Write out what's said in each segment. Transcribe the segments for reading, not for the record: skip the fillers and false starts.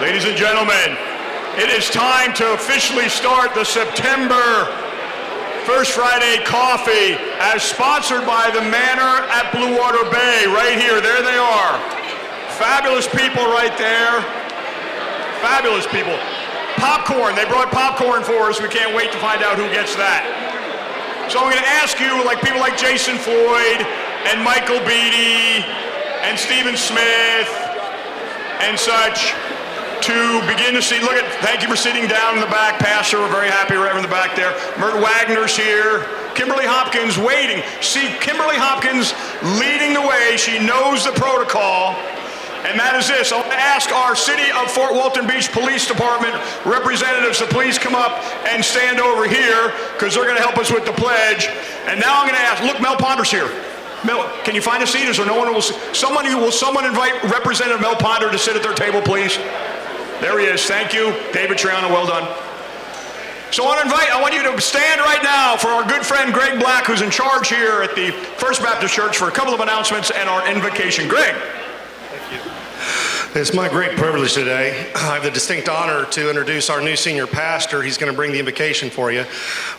Ladies and gentlemen, it is time to officially start the September First Friday Coffee as sponsored by the Manor at Bluewater Bay. Right here, there they are. Fabulous people right there. Fabulous people. Popcorn, they brought popcorn for us. We can't wait to find out who gets that. So I'm going to ask you, like people like Jason Floyd and Michael Beatty and Stephen Smith and such, to begin to see, thank you for sitting down in the back, Pastor, we're very happy right in the back there. Mert Wagner's here. Kimberly Hopkins waiting. See, Kimberly Hopkins leading the way. She knows the protocol. And that is this. I want to ask our City of Fort Walton Beach Police Department representatives to please come up and stand over here because they're going to help us with the pledge. And now I'm going to ask, look, Mel Ponder's here. Mel, can you find a seat? Is there no one who will, someone invite Representative Mel Ponder to sit at their table, please? There he is. Thank you. David Triano, well done. So I want you to stand right now for our good friend Greg Black, who's in charge here at the First Baptist Church, for a couple of announcements and our invocation. Greg. Thank you. It's my great privilege today. I have the distinct honor to introduce our new senior pastor. He's going to bring the invocation for you.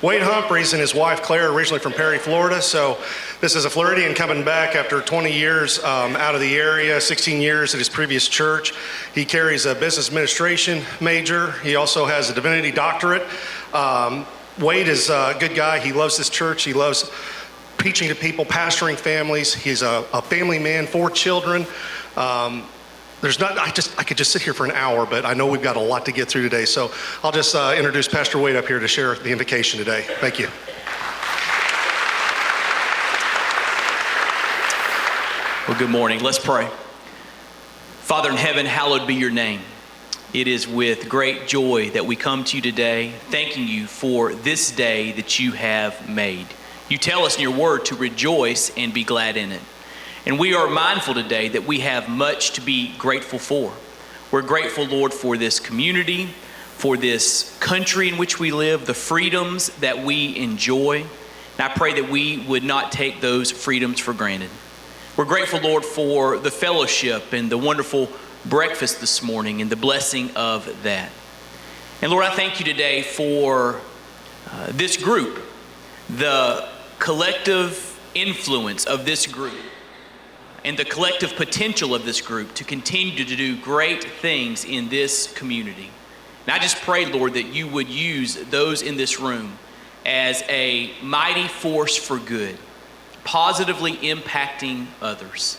Wade Humphreys and his wife Claire, originally from Perry, Florida. So this is a Floridian coming back after 20 years out of the area, 16 years at his previous church. He carries a business administration major. He also has a divinity doctorate. Wade is a good guy. He loves this church. He loves preaching to people, pastoring families. He's a family man, 4 children. I could just sit here for an hour, but I know we've got a lot to get through today. So I'll just introduce Pastor Wade up here to share the invocation today. Thank you. Well, good morning. Let's pray. Father in heaven, hallowed be your name. It is with great joy that we come to you today, thanking you for this day that you have made. You tell us in your word to rejoice and be glad in it. And we are mindful today that we have much to be grateful for. We're grateful, Lord, for this community, for this country in which we live, the freedoms that we enjoy. And I pray that we would not take those freedoms for granted. We're grateful, Lord, for the fellowship and the wonderful breakfast this morning and the blessing of that. And Lord, I thank you today for this group, the collective influence of this group, and the collective potential of this group to continue to do great things in this community. And I just pray, Lord, that you would use those in this room as a mighty force for good, positively impacting others.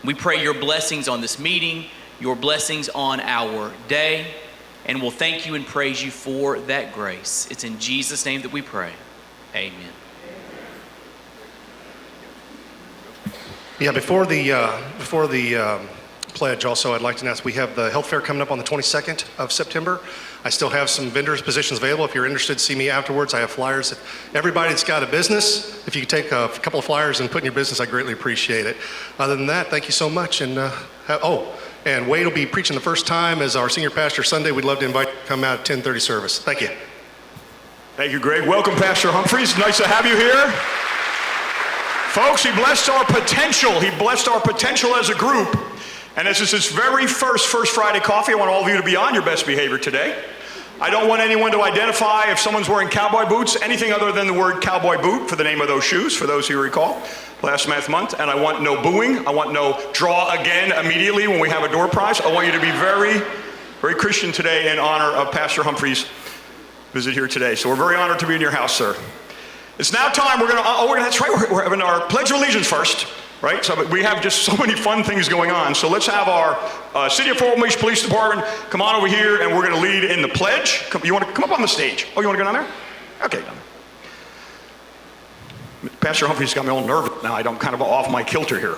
We pray your blessings on this meeting, your blessings on our day, and we'll thank you and praise you for that grace. It's in Jesus' name that we pray. Amen. Yeah, before the pledge, also I'd like to announce we have the health fair coming up on the 22nd of September. I still have some vendors positions available. If you're interested, see me afterwards. I have flyers. Everybody that's got a business, if you could take a couple of flyers and put in your business, I greatly appreciate it. Other than that, thank you so much. And and Wade will be preaching the first time as our senior pastor Sunday. We'd love to invite you to come out at 10:30 service. Thank you. Thank you, Greg. Welcome, Pastor Humphreys. Nice to have you here. Folks, he blessed our potential. He blessed our potential as a group. And this is his very first Friday coffee. I want all of you to be on your best behavior today. I don't want anyone to identify if someone's wearing cowboy boots, anything other than the word cowboy boot for the name of those shoes, for those who recall, last month. And I want no booing. I want no draw again immediately when we have a door prize. I want you to be very, very Christian today in honor of Pastor Humphreys' visit here today. So we're very honored to be in your house, sir. It's now time. That's right. We're having our Pledge of Allegiance first, right? So we have just so many fun things going on. So let's have our City of Fort Walton Beach Police Department come on over here, and we're going to lead in the pledge. You want to come up on the stage? Oh, you want to go down there? Okay, down there. Pastor Humphreys got me all nervous now. I don't kind of off my kilter here.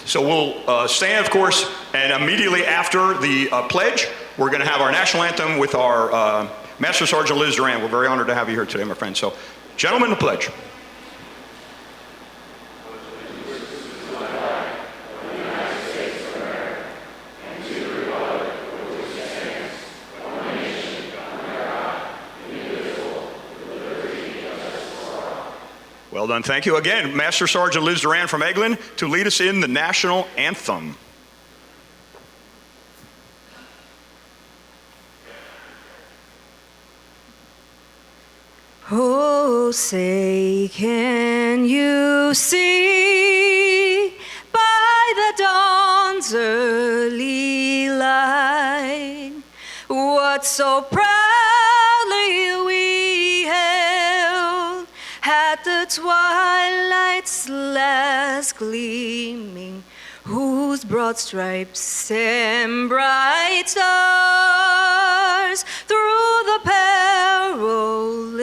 So we'll stand, of course, and immediately after the pledge, we're going to have our national anthem with our Master Sergeant Liz Duran. We're very honored to have you here today, my friend. So, gentlemen, the pledge. Well done. Thank you. Again, Master Sergeant Liz Duran from Eglin to lead us in the national anthem. Oh, say, can you see by the dawn's early light what so proudly we held at the twilight's last gleaming, whose broad stripes and bright stars through the perilous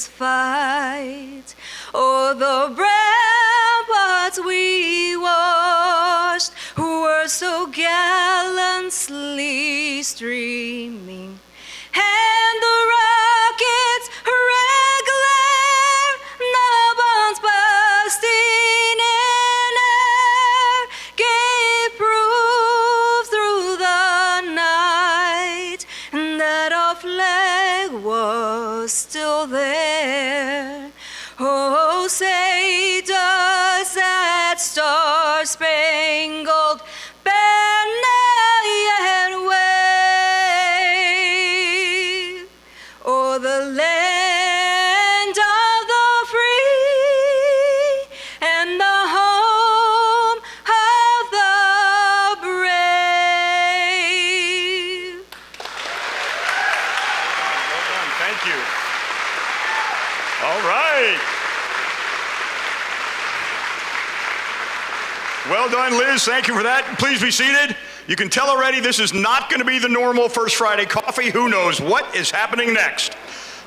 fight o'er the ramparts we watched were so gallantly streaming, and the rockets' red glare, the bombs bursting in air, gave proof through the night that our flag was still there. Oh, say, does that star-spangled banner yet wave o'er the land of the free and the home of the brave? Well done. Thank you. All right. Well done, Liz. Thank you for that. Please be seated. You can tell already this is not going to be the normal First Friday coffee. Who knows what is happening next?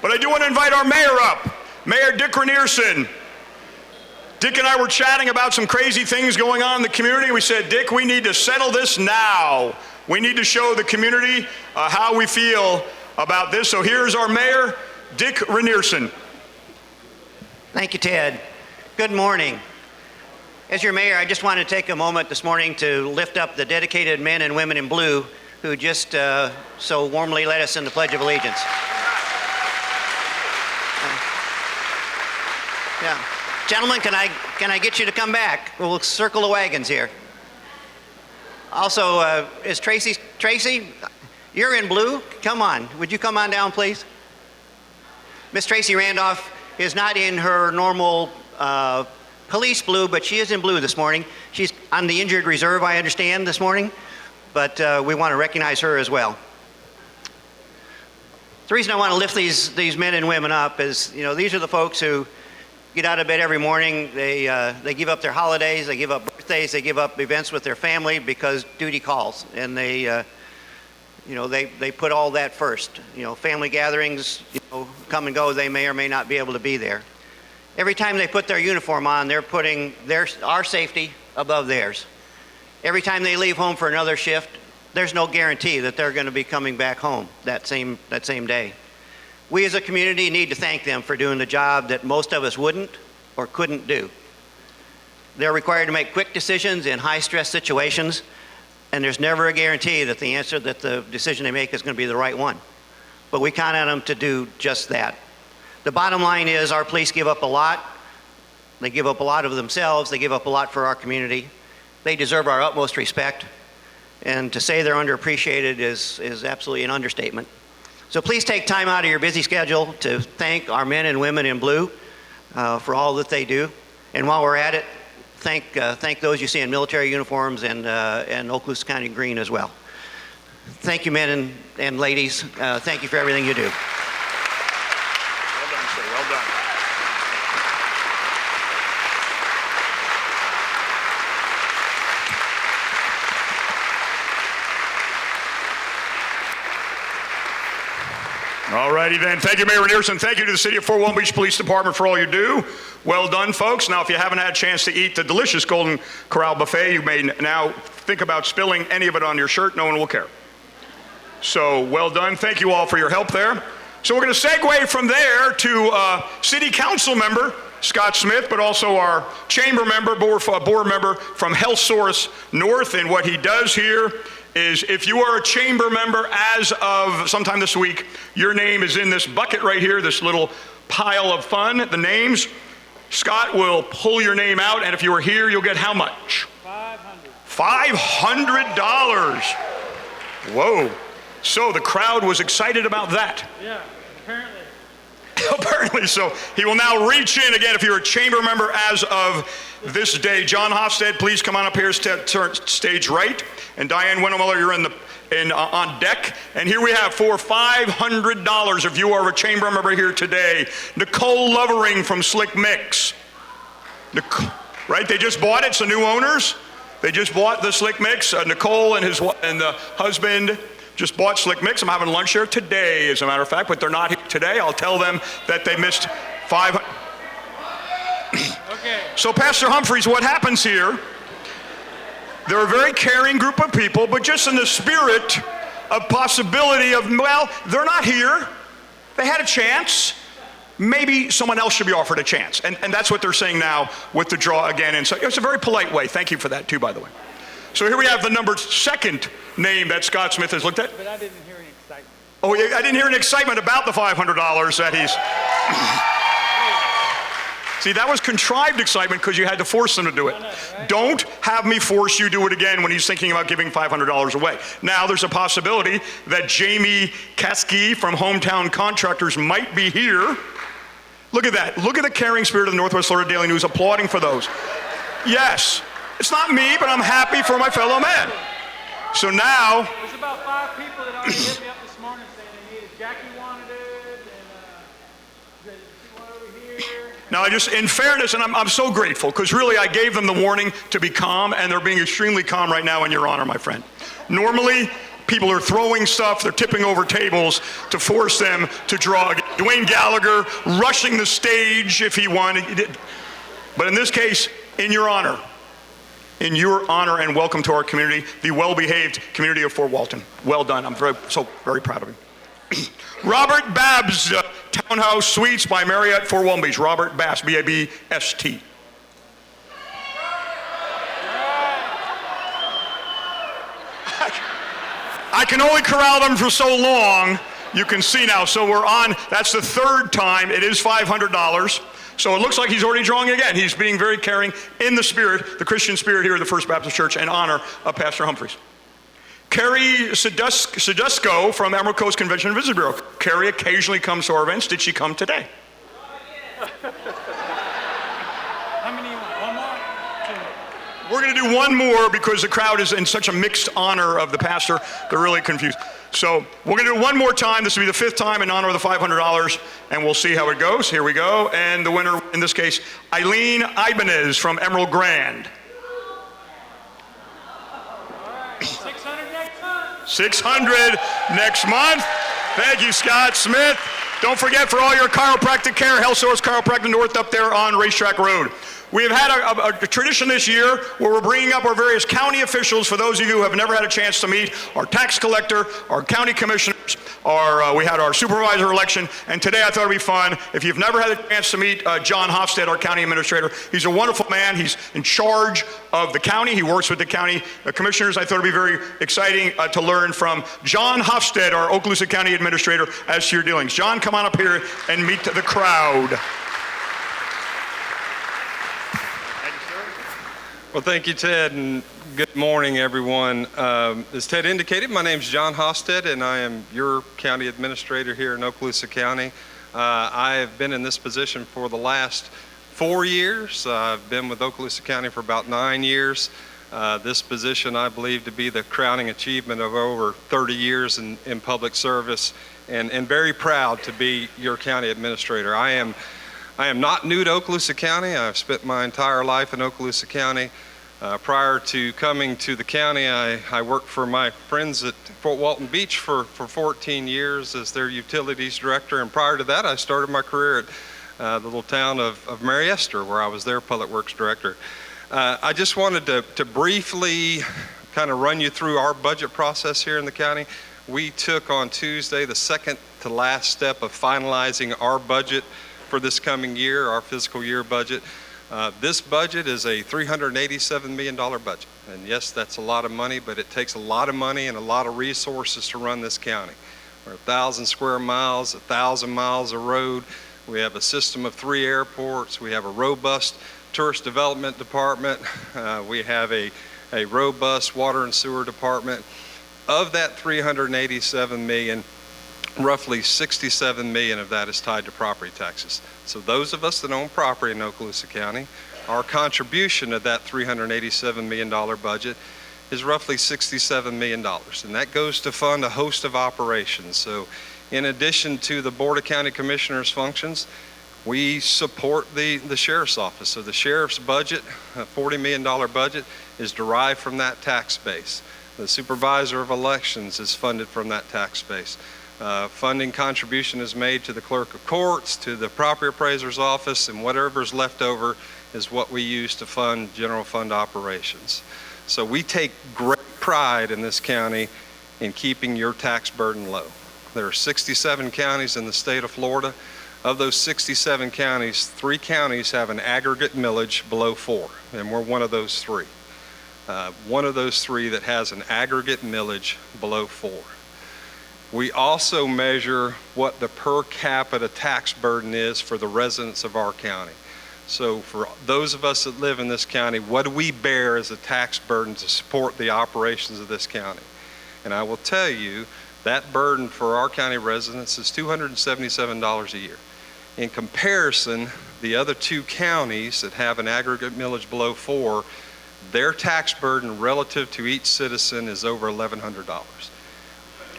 But I do want to invite our mayor up, Mayor Dick Rynearson. Dick and I were chatting about some crazy things going on in the community. We said, Dick, we need to settle this now. We need to show the community how we feel about this. So here's our mayor, Dick Rynearson. Thank you, Ted. Good morning. As your mayor, I just want to take a moment this morning to lift up the dedicated men and women in blue who just so warmly led us in the Pledge of Allegiance. Yeah. Gentlemen, can I get you to come back? We'll circle the wagons here. Also, is Tracy, you're in blue? Come on. Would you come on down, please? Miss Tracy Randolph is not in her normal police blue, but she is in blue this morning. She's on the injured reserve, I understand, this morning, but we want to recognize her as well. The reason I want to lift these men and women up is, you know, these are the folks who get out of bed every morning. They give up their holidays, they give up birthdays, they give up events with their family because duty calls, and they put all that first. You know, family gatherings, come and go. They may or may not be able to be there. Every time they put their uniform on, they're putting our safety above theirs. Every time they leave home for another shift, there's no guarantee that they're going to be coming back home that same day. We as a community need to thank them for doing the job that most of us wouldn't or couldn't do. They're required to make quick decisions in high-stress situations, and there's never a guarantee that the decision they make is going to be the right one. But we count on them to do just that. The bottom line is our police give up a lot. They give up a lot of themselves. They give up a lot for our community. They deserve our utmost respect. And to say they're underappreciated is absolutely an understatement. So please take time out of your busy schedule to thank our men and women in blue for all that they do. And while we're at it, thank those you see in military uniforms and Okaloosa County green as well. Thank you, men and ladies. Thank you for everything you do. Well done, sir. Well done. All righty then. Thank you, Mayor Rynearson. Thank you to the City of Fort Walton Beach Police Department for all you do. Well done, folks. Now, if you haven't had a chance to eat the delicious Golden Corral buffet, you may now think about spilling any of it on your shirt. No one will care. So, well done. Thank you all for your help there. So we're going to segue from there to City Council member Scott Smith, but also our chamber member, board member from HealthSource North. And what he does here is if you are a chamber member as of sometime this week, your name is in this bucket right here, this little pile of fun, the names. Scott will pull your name out, and if you are here, you'll get how much? $500. Whoa. So the crowd was excited about that. Yeah, apparently. Apparently so. He will now reach in again if you're a chamber member as of this day. John Hofstad, please come on up here, stage right. And Diane Winnemuller, you're on deck. And here we have for $500 if you are a chamber member here today. Nicole Lovering from Slick Mix. Right, they just bought it, so new owners. They just bought the Slick Mix. Nicole and the husband just bought Slick Mix. I'm having lunch here today, as a matter of fact, but they're not here today. I'll tell them that they missed $500. Okay. So Pastor Humphreys, what happens here, they're a very caring group of people, but just in the spirit of possibility of, well, they're not here. They had a chance. Maybe someone else should be offered a chance. And that's what they're saying now with the draw again. And so it's a very polite way. Thank you for that too, by the way. So here we have the second name that Scott Smith has looked at. But I didn't hear any excitement. Oh, I didn't hear any excitement about the $500 that he's... See, that was contrived excitement because you had to force them to do it. I know, right? Don't have me force you to do it again when he's thinking about giving $500 away. Now, there's a possibility that Jamie Kaski from Hometown Contractors might be here. Look at that. Look at the caring spirit of the Northwest Florida Daily News applauding for those. Yes, it's not me, but I'm happy for my fellow man. So now... There's about 5 people that already hit me up this morning saying they needed. Jackie wanted it, and she wanted over here. Now, in fairness, and I'm so grateful, because really I gave them the warning to be calm, and they're being extremely calm right now in your honor, my friend. Normally, people are throwing stuff, they're tipping over tables to force them to draw. Dwayne Gallagher rushing the stage if he wanted. But in this case, in your honor, and welcome to our community, the well-behaved community of Fort Walton. Well done. I'm so very proud of you. Robert Babbs, Townhouse Suites by Marriott, Fort Walton Beach. Robert Babbs, B-A-B-S-T. I can only corral them for so long. You can see now. So we're on, that's the third time. It is $500. So it looks like he's already drawing again. He's being very caring in the spirit, the Christian spirit here at the First Baptist Church, in honor of Pastor Humphreys. Carrie Sedusco from Emerald Coast Convention and Visitor Bureau. Carrie occasionally comes to our events. Did she come today? How many you want? One more? 2 more. We're going to do one more because the crowd is in such a mixed honor of the pastor. They're really confused. So we're going to do one more time. This will be the 5th time in honor of the $500, and we'll see how it goes. Here we go. And the winner, in this case, Eileen Ibanez from Emerald Grand. 600 next month. 600 next month. Thank you, Scott Smith. Don't forget, for all your chiropractic care, HealthSource Chiropractic North up there on Racetrack Road. We have had a tradition this year where we're bringing up our various county officials. For those of you who have never had a chance to meet our tax collector, our county commissioners, we had our supervisor election, and today I thought it'd be fun. If you've never had a chance to meet John Hofstad, our county administrator, he's a wonderful man. He's in charge of the county. He works with the county commissioners. I thought it'd be very exciting to learn from John Hofstad, our Okaloosa County administrator, as to your dealings. John, come on up here and meet the crowd. Well, thank you, Ted, and good morning, everyone. As Ted indicated, my name is John Hofstad, and I am your county administrator here in Okaloosa County. I have been in this position for the last 4 years. I've been with Okaloosa County for about 9 years. This position I believe to be the crowning achievement of over 30 years in public service, and very proud to be your county administrator. I am not new to Okaloosa County. I've spent my entire life in Okaloosa County. Prior to coming to the county, I worked for my friends at Fort Walton Beach for 14 years as their utilities director, and prior to that I started my career at the little town of Mary Esther, where I was their public works director. I just wanted to briefly kind of run you through our budget process here in the county. We took on Tuesday the second to last step of finalizing our budget for this coming year, our fiscal year budget. This budget is a $387 million budget. And yes, that's a lot of money, but it takes a lot of money and a lot of resources to run this county. We're 1,000 square miles, 1,000 miles of road. We have a system of 3 airports. We have a robust tourist development department. We have a robust water and sewer department. Of that $387 million, roughly 67 million of that is tied to property taxes. So those of us that own property in Okaloosa County, our contribution to that $387 million budget is roughly $67 million. And that goes to fund a host of operations. So in addition to the Board of County Commissioners functions, we support the Sheriff's Office. So the Sheriff's budget, a $40 million budget, is derived from that tax base. The Supervisor of Elections is funded from that tax base. Funding contribution is made to the Clerk of Courts, to the Property Appraiser's Office, and whatever's left over is what we use to fund general fund operations. So we take great pride in this county in keeping your tax burden low. There are 67 counties in the state of Florida. Of those 67 counties, 3 counties have an aggregate millage below 4, and we're one of those 3. One of those 3 that has an aggregate millage below 4. We also measure what the per capita tax burden is for the residents of our county. So for those of us that live in this county, what do we bear as a tax burden to support the operations of this county? And I will tell you, that burden for our county residents is $277 a year. In comparison, the other 2 counties that have an aggregate millage below 4, their tax burden relative to each citizen is over $1,100.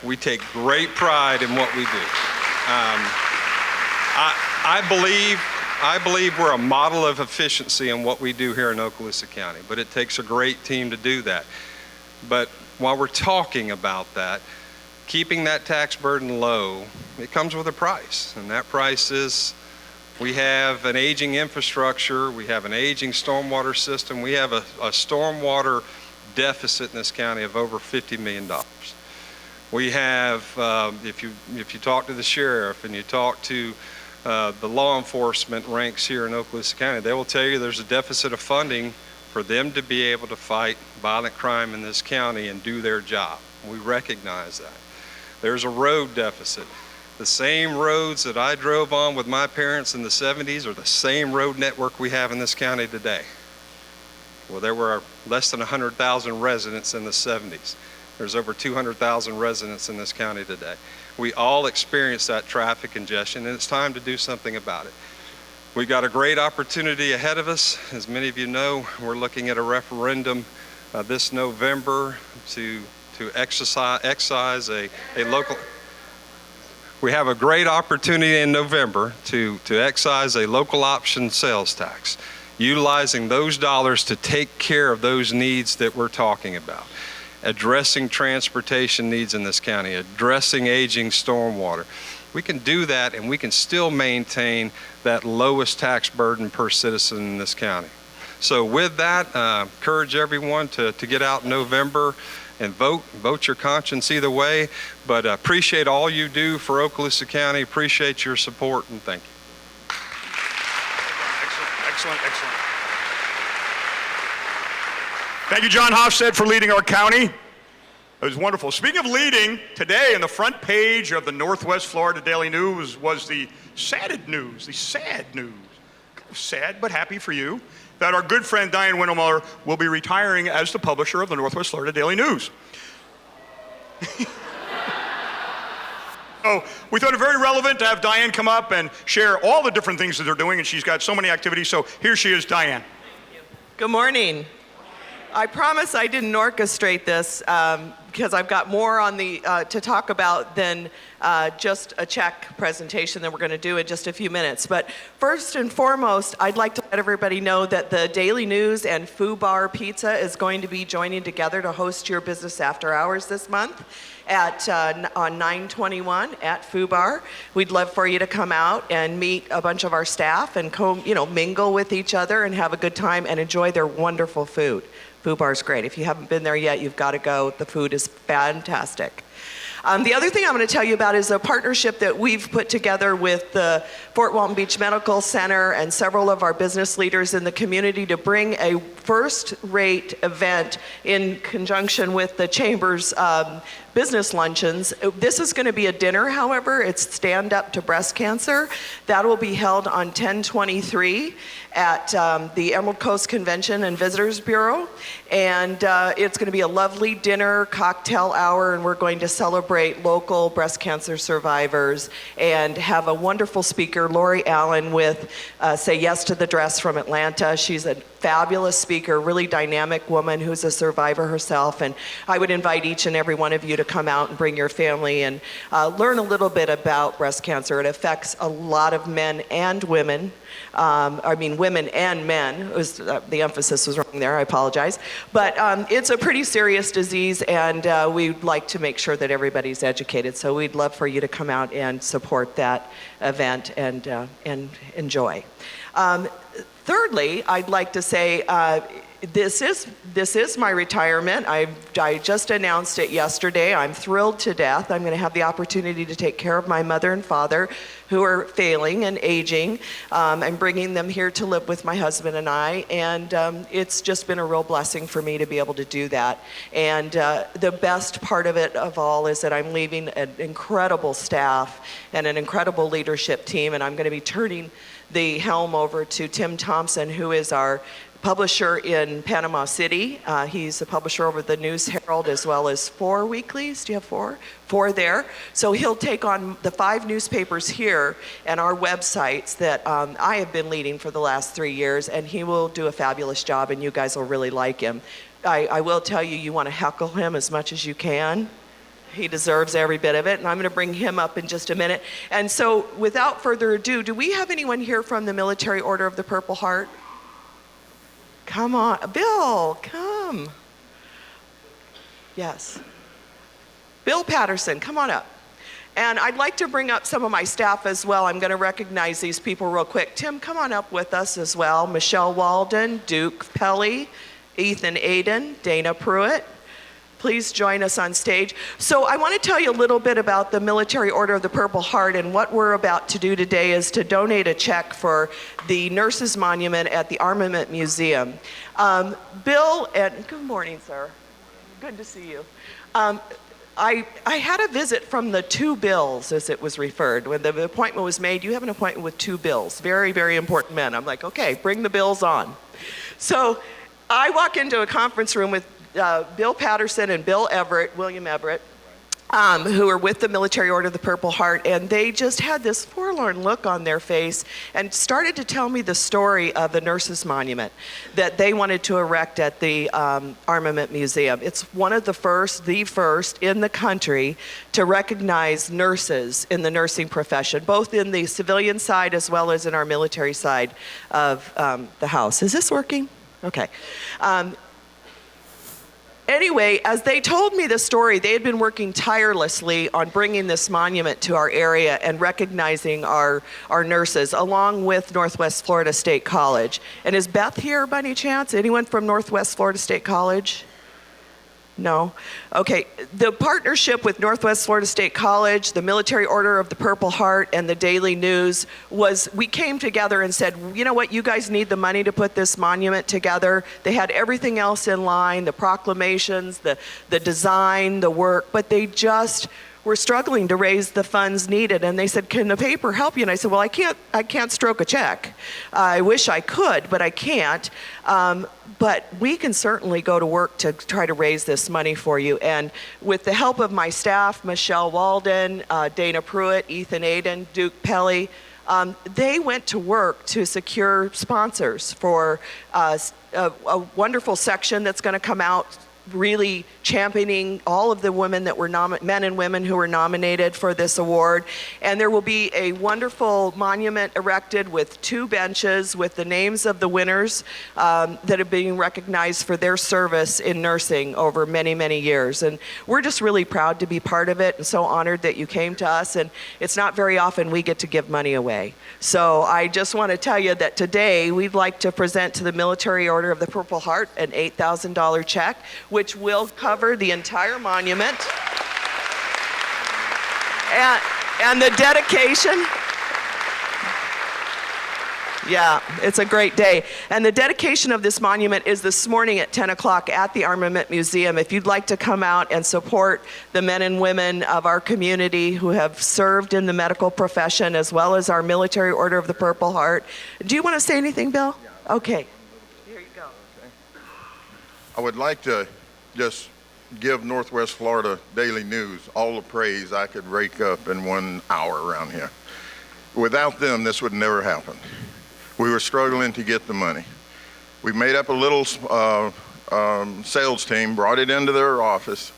We take great pride in what we do. I believe we're a model of efficiency in what we do here in Okaloosa County, but it takes a great team to do that. But while we're talking about that, keeping that tax burden low, it comes with a price, and that price is we have an aging infrastructure, we have an aging stormwater system, we have a stormwater deficit in this county of over $50 million. We have, if you talk to the sheriff and you talk to the law enforcement ranks here in Okaloosa County, they will tell you there's a deficit of funding for them to be able to fight violent crime in this county and do their job. We recognize that. There's a road deficit. The same roads that I drove on with my parents in the 70s are the same road network we have in this county today. Well, there were less than 100,000 residents in the 70s. There's over 200,000 residents in this county today. We all experience that traffic congestion, and it's time to do something about it. We've got a great opportunity ahead of us. As many of you know, we're looking at a referendum this November to excise a local. We have a great opportunity in November to excise a local option sales tax, utilizing those dollars to take care of those needs that we're talking about. Addressing transportation needs in this county, addressing aging stormwater. We can do that, and we can still maintain that lowest tax burden per citizen in this county. So with that, encourage everyone to get out in November and vote your conscience either way, but appreciate all you do for Okaloosa County, appreciate your support, and thank you. Excellent. Thank you, John Hofstad, for leading our county. It was wonderful. Speaking of leading, today on the front page of the Northwest Florida Daily News was the sad news, sad but happy for you, that our good friend Diane Winnemuller will be retiring as the publisher of the Northwest Florida Daily News. So we thought it very relevant to have Diane come up and share all the different things that they're doing, and she's got so many activities. So here she is, Diane. Good morning. I promise I didn't orchestrate this because I've got more on the to talk about than just a check presentation that we're going to do in just a few minutes. But first and foremost, I'd like to let everybody know that the Daily News and FWB Pizza is going to be joining together to host your business after hours this month at on 9/21 at FWB. We'd love for you to come out and meet a bunch of our staff and mingle with each other and have a good time and enjoy their wonderful food. FWB is great. If you haven't been there yet, you've got to go. The food is fantastic. The other thing I'm going to tell you about is a partnership that we've put together with the Fort Walton Beach Medical Center and several of our business leaders in the community to bring a first-rate event in conjunction with the Chamber's business luncheons. This is going to be a dinner, however. It's Stand Up to Breast Cancer. That will be held on 10/23 at the Emerald Coast Convention and Visitors Bureau. And it's going to be a lovely dinner, cocktail hour, and we're going to celebrate celebrate local breast cancer survivors and have a wonderful speaker, Lori Allen, with Say Yes to the Dress from Atlanta. She's a fabulous speaker, really dynamic woman who's a survivor herself. And I would invite each and every one of you to come out and bring your family and learn a little bit about breast cancer. It affects a lot of men and women. Women and men. The emphasis was wrong there, I apologize. But it's a pretty serious disease, and we'd like to make sure that everybody's educated. So we'd love for you to come out and support that event and enjoy. Thirdly, I'd like to say this is my retirement. I just announced it yesterday. I'm thrilled to death. I'm going to have the opportunity to take care of my mother and father who are failing and aging. I'm bringing them here to live with my husband and I, and it's just been a real blessing for me to be able to do that. And the best part of it of all is that I'm leaving an incredible staff and an incredible leadership team, and I'm going to be turning the helm over to Tim Thompson, who is our publisher in Panama City. He's a publisher over the News Herald as well as 4 weeklies. Do you have 4? 4 there. So he'll take on the 5 newspapers here and our websites that I have been leading for the last 3 years, and he will do a fabulous job, and you guys will really like him. I will tell you, you want to heckle him as much as you can. He deserves every bit of it, and I'm going to bring him up in just a minute. And so without further ado, do we have anyone here from the Military Order of the Purple Heart? Come on, Bill, come. Yes. Bill Patterson, come on up. And I'd like to bring up some of my staff as well. I'm going to recognize these people real quick. Tim, come on up with us as well. Michelle Walden, Duke Pelly, Ethan Aiden, Dana Pruitt. Please join us on stage. So I want to tell you a little bit about the Military Order of the Purple Heart, and what we're about to do today is to donate a check for the Nurses Monument at the Armament Museum. Bill, and good morning, sir. Good to see you. I had a visit from the 2 Bills, as it was referred. When the appointment was made, you have an appointment with 2 Bills, very, very important men. I'm like, okay, bring the Bills on. So I walk into a conference room with Bill Patterson and William Everett, who are with the Military Order of the Purple Heart, and they just had this forlorn look on their face and started to tell me the story of the Nurses Monument that they wanted to erect at the Armament Museum. It's one of the first in the country to recognize nurses in the nursing profession, both in the civilian side as well as in our military side of the house. Is this working? Okay. Anyway, as they told me the story, they had been working tirelessly on bringing this monument to our area and recognizing our nurses, along with Northwest Florida State College. And is Beth here by any chance? Anyone from Northwest Florida State College? No? Okay. The partnership with Northwest Florida State College, the Military Order of the Purple Heart, and the Daily News was, we came together and said, you know what, you guys need the money to put this monument together. They had everything else in line, the proclamations, the design, the work, but they just were struggling to raise the funds needed. And they said, can the paper help you? And I said, well, I can't stroke a check. I wish I could, but I can't. But we can certainly go to work to try to raise this money for you. And with the help of my staff, Michelle Walden, Dana Pruitt, Ethan Aiden, Duke Pelly, they went to work to secure sponsors for a wonderful section that's going to come out really championing all of the women that were men and women who were nominated for this award. And there will be a wonderful monument erected with 2 benches with the names of the winners that are being recognized for their service in nursing over many, many years. And we're just really proud to be part of it and so honored that you came to us. And it's not very often we get to give money away. So I just want to tell you that today we'd like to present to the Military Order of the Purple Heart an $8,000 check, which will cover the entire monument. And the dedication. Yeah, it's a great day. And the dedication of this monument is this morning at 10 o'clock at the Armament Museum. If you'd like to come out and support the men and women of our community who have served in the medical profession, as well as our Military Order of the Purple Heart. Do you want to say anything, Bill? Okay. Here you go. I would like to just give Northwest Florida Daily News all the praise I could rake up in 1 hour around here. Without them, this would never happen. We were struggling to get the money. We made up a little sales team, brought it into their office,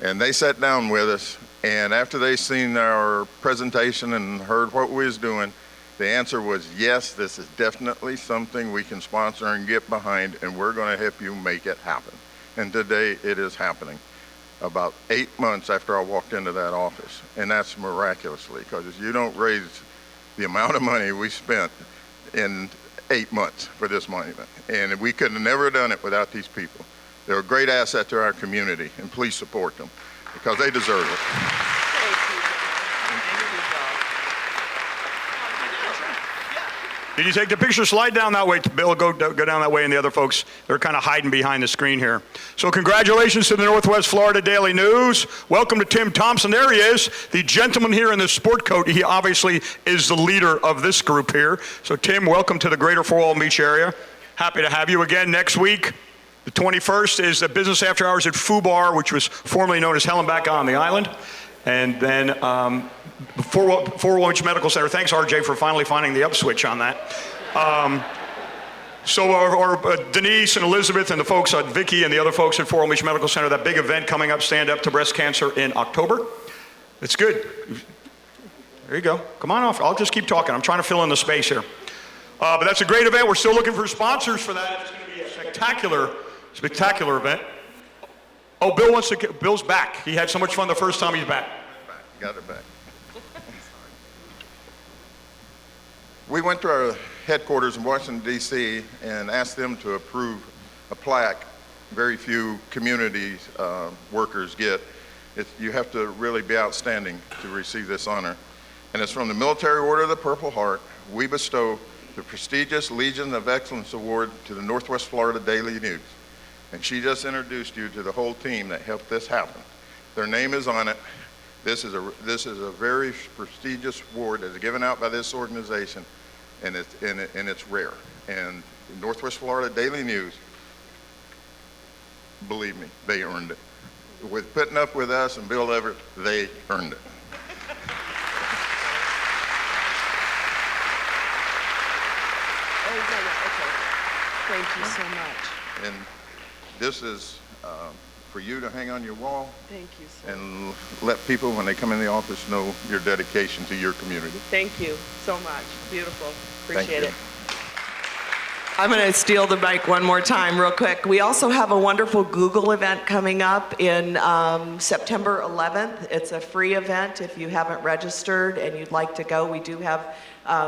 and they sat down with us. And after they seen our presentation and heard what we was doing, the answer was, yes, this is definitely something we can sponsor and get behind, and we're going to help you make it happen. And today it is happening. About 8 months after I walked into that office, and that's miraculously, because you don't raise the amount of money we spent in 8 months for this monument. And we could have never done it without these people. They're a great asset to our community, and please support them, because they deserve it. Did you take the picture? Slide down that way, Bill. Go down that way, and the other folks, they're kind of hiding behind the screen here. So congratulations to the Northwest Florida Daily News. Welcome to Tim Thompson. There he is, the gentleman here in the sport coat. He obviously is the leader of this group here. So Tim, welcome to the greater Fort Walton Beach area. Happy to have you again next week. The 21st is the business after hours at FWB, which was formerly known as Hell and Back on the Island. And then Fort Walton Beach Medical Center. Thanks, RJ, for finally finding the up switch on that. So our Denise and Elizabeth and the folks at Vicky and the other folks at Fort Walton Beach Medical Center, that big event coming up, Stand Up to Breast Cancer in October. It's good. There you go. Come on off. I'll just keep talking. I'm trying to fill in the space here. But that's a great event. We're still looking for sponsors for that. It's going to be a spectacular event. Oh, Bill's back. He had so much fun the first time he's back. Got it back. We went to our headquarters in Washington, D.C. and asked them to approve a plaque very few communities workers get. You have to really be outstanding to receive this honor. And it's from the Military Order of the Purple Heart. We bestow the prestigious Legion of Excellence Award to the Northwest Florida Daily News. And she just introduced you to the whole team that helped this happen. Their name is on it. This is a very prestigious award that is given out by this organization, and it's rare. And Northwest Florida Daily News, believe me, they earned it. With putting up with us and Bill Everett, they earned it. Thank you so much. And this is for you to hang on your wall. Thank you so much. And let people, when they come in the office, know your dedication to your community. Thank you so much. Beautiful. Appreciate Thank you. it. I'm going to steal the mic one more time real quick. We also have a wonderful Google event coming up in September 11th. It's a free event if you haven't registered and you'd like to go. We do have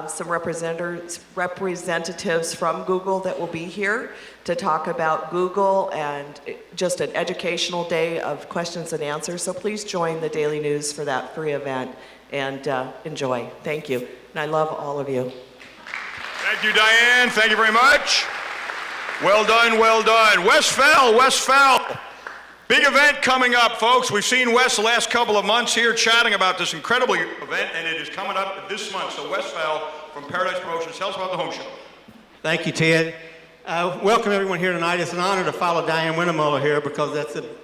some representatives from Google that will be here to talk about Google, and just an educational day of questions and answers. So please join the Daily News for that free event and enjoy. Thank you. And I love all of you. Thank you, Diane. Thank you very much. Well done, well done. West Fell. Big event coming up, folks. We've seen Wes the last couple of months here chatting about this incredible event, and it is coming up this month. So West Fell from Paradise Promotions. Tell us about the home show. Thank you, Ted. Welcome everyone here tonight. It's an honor to follow Diane Winnemuller here, because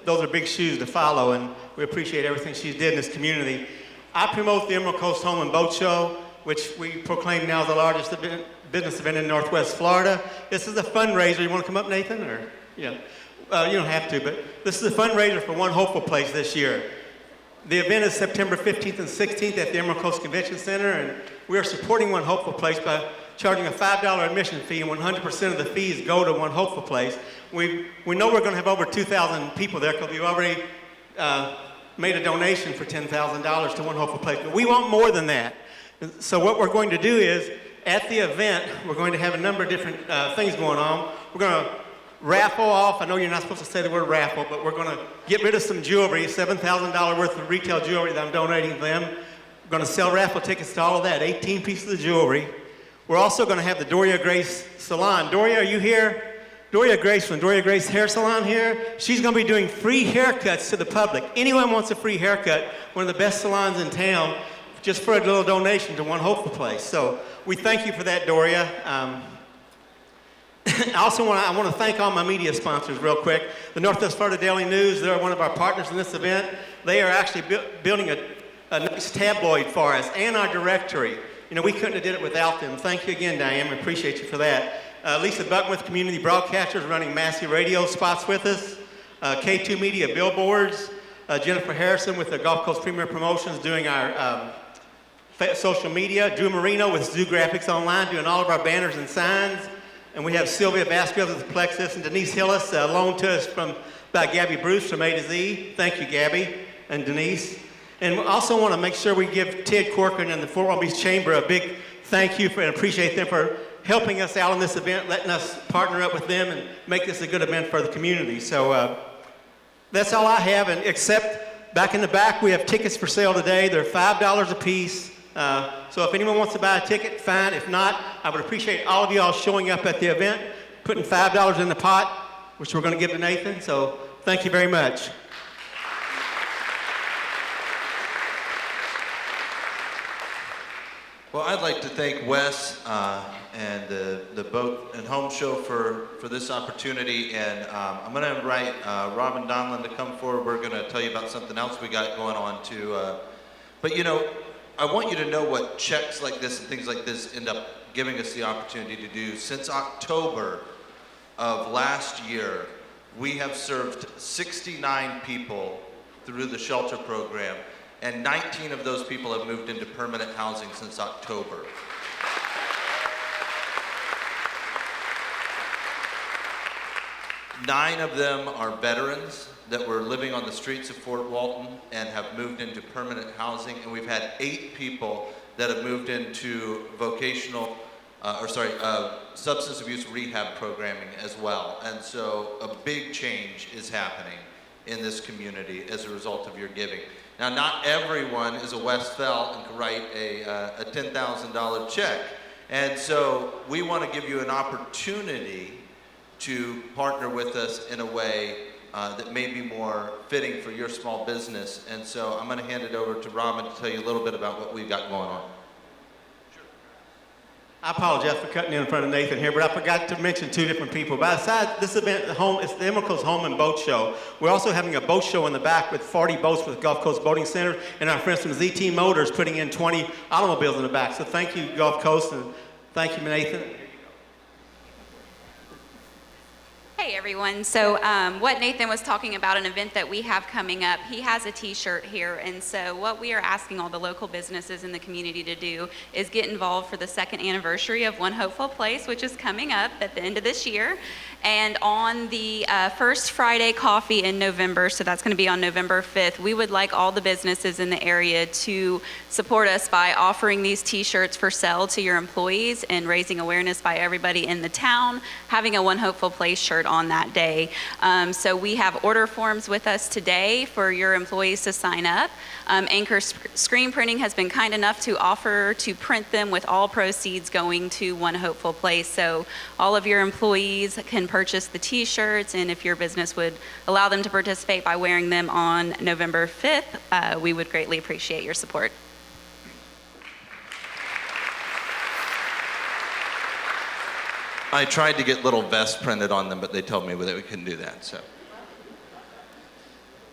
those are big shoes to follow, and we appreciate everything she's did in this community. I promote the Emerald Coast Home and Boat Show, which we proclaim now is the largest business event in Northwest Florida. This is a fundraiser. You want to come up, Nathan? Or yeah, you don't have to, but this is a fundraiser for One Hopeful Place this year. The event is September 15th and 16th at the Emerald Coast Convention Center, and we are supporting One Hopeful Place by charging a $5 admission fee, and 100% of the fees go to One Hopeful Place. We know we're going to have over 2,000 people there, because we've already made a donation for $10,000 to One Hopeful Place, but we want more than that. So what we're going to do is, at the event, we're going to have a number of different things going on. We're going to raffle off, I know you're not supposed to say the word raffle, but we're going to get rid of some jewelry, $7,000 worth of retail jewelry that I'm donating to them. We're going to sell raffle tickets to all of that, 18 pieces of jewelry. We're also going to have the Doria Grace Salon. Doria, are you here? Doria Grace from Doria Grace Hair Salon here. She's going to be doing free haircuts to the public. Anyone wants a free haircut, one of the best salons in town, just for a little donation to One Hopeful Place. So we thank you for that, Doria. I also want to thank all my media sponsors real quick. The Northwest Florida Daily News, they're one of our partners in this event. They are actually building a nice tabloid for us and our directory. You know, we couldn't have did it without them. Thank you again, Diane. We appreciate you for that. Lisa Buckman with Community Broadcasters running massive radio spots with us. K2 Media Billboards. Jennifer Harrison with the Gulf Coast Premier Promotions doing our social media. Drew Marino with Zoo Graphics Online doing all of our banners and signs. And we have Sylvia Vasquez with Plexus and Denise Hillis loaned to us by Gabby Bruce from A to Z. Thank you, Gabby and Denise. And we also want to make sure we give Ted Corcoran and the Fort Walton Beach Chamber a big thank you and appreciate them for helping us out in this event, letting us partner up with them and make this a good event for the community. So that's all I have, and except back in the back, we have tickets for sale today. They're $5 a piece. So if anyone wants to buy a ticket, fine. If not, I would appreciate all of y'all showing up at the event, putting $5 in the pot, which we're going to give to Nathan. So thank you very much. Well, I'd like to thank Wes and the Boat and Home Show for this opportunity. And I'm going to invite Robin Donlin to come forward. We're going to tell you about something else we got going on too. But you know, I want you to know what checks like this and things like this end up giving us the opportunity to do. Since October of last year, we have served 69 people through the shelter program, and 19 of those people have moved into permanent housing since October. Nine of them are veterans that were living on the streets of Fort Walton and have moved into permanent housing, and we've had 8 people that have moved into substance abuse rehab programming as well. And so a big change is happening in this community as a result of your giving. Now, not everyone is a Wes Fell and can write a $10,000 check. And so we want to give you an opportunity to partner with us in a way that may be more fitting for your small business. And so I'm going to hand it over to Robin to tell you a little bit about what we've got going on. I apologize for cutting in front of Nathan here, but I forgot to mention 2 different people. Besides this event, it's the Emerald Coast Home and Boat Show. We're also having a boat show in the back with 40 boats with Gulf Coast Boating Center, and our friends from ZT Motors putting in 20 automobiles in the back. So thank you, Gulf Coast, and thank you, Nathan. Hey everyone, so what Nathan was talking about, an event that we have coming up, he has a t-shirt here, and so what we are asking all the local businesses in the community to do is get involved for the 2nd anniversary of One Hopeful Place, which is coming up at the end of this year. And on the first Friday coffee in November, so that's going to be on November 5th, we would like all the businesses in the area to support us by offering these t-shirts for sale to your employees and raising awareness by everybody in the town, having a One Hopeful Place shirt on that day. So we have order forms with us today for your employees to sign up. Anchor Screen Printing has been kind enough to offer to print them with all proceeds going to One Hopeful Place. So all of your employees can purchase the t-shirts, and if your business would allow them to participate by wearing them on November 5th, we would greatly appreciate your support. I tried to get little vests printed on them, but they told me that we couldn't do that, so.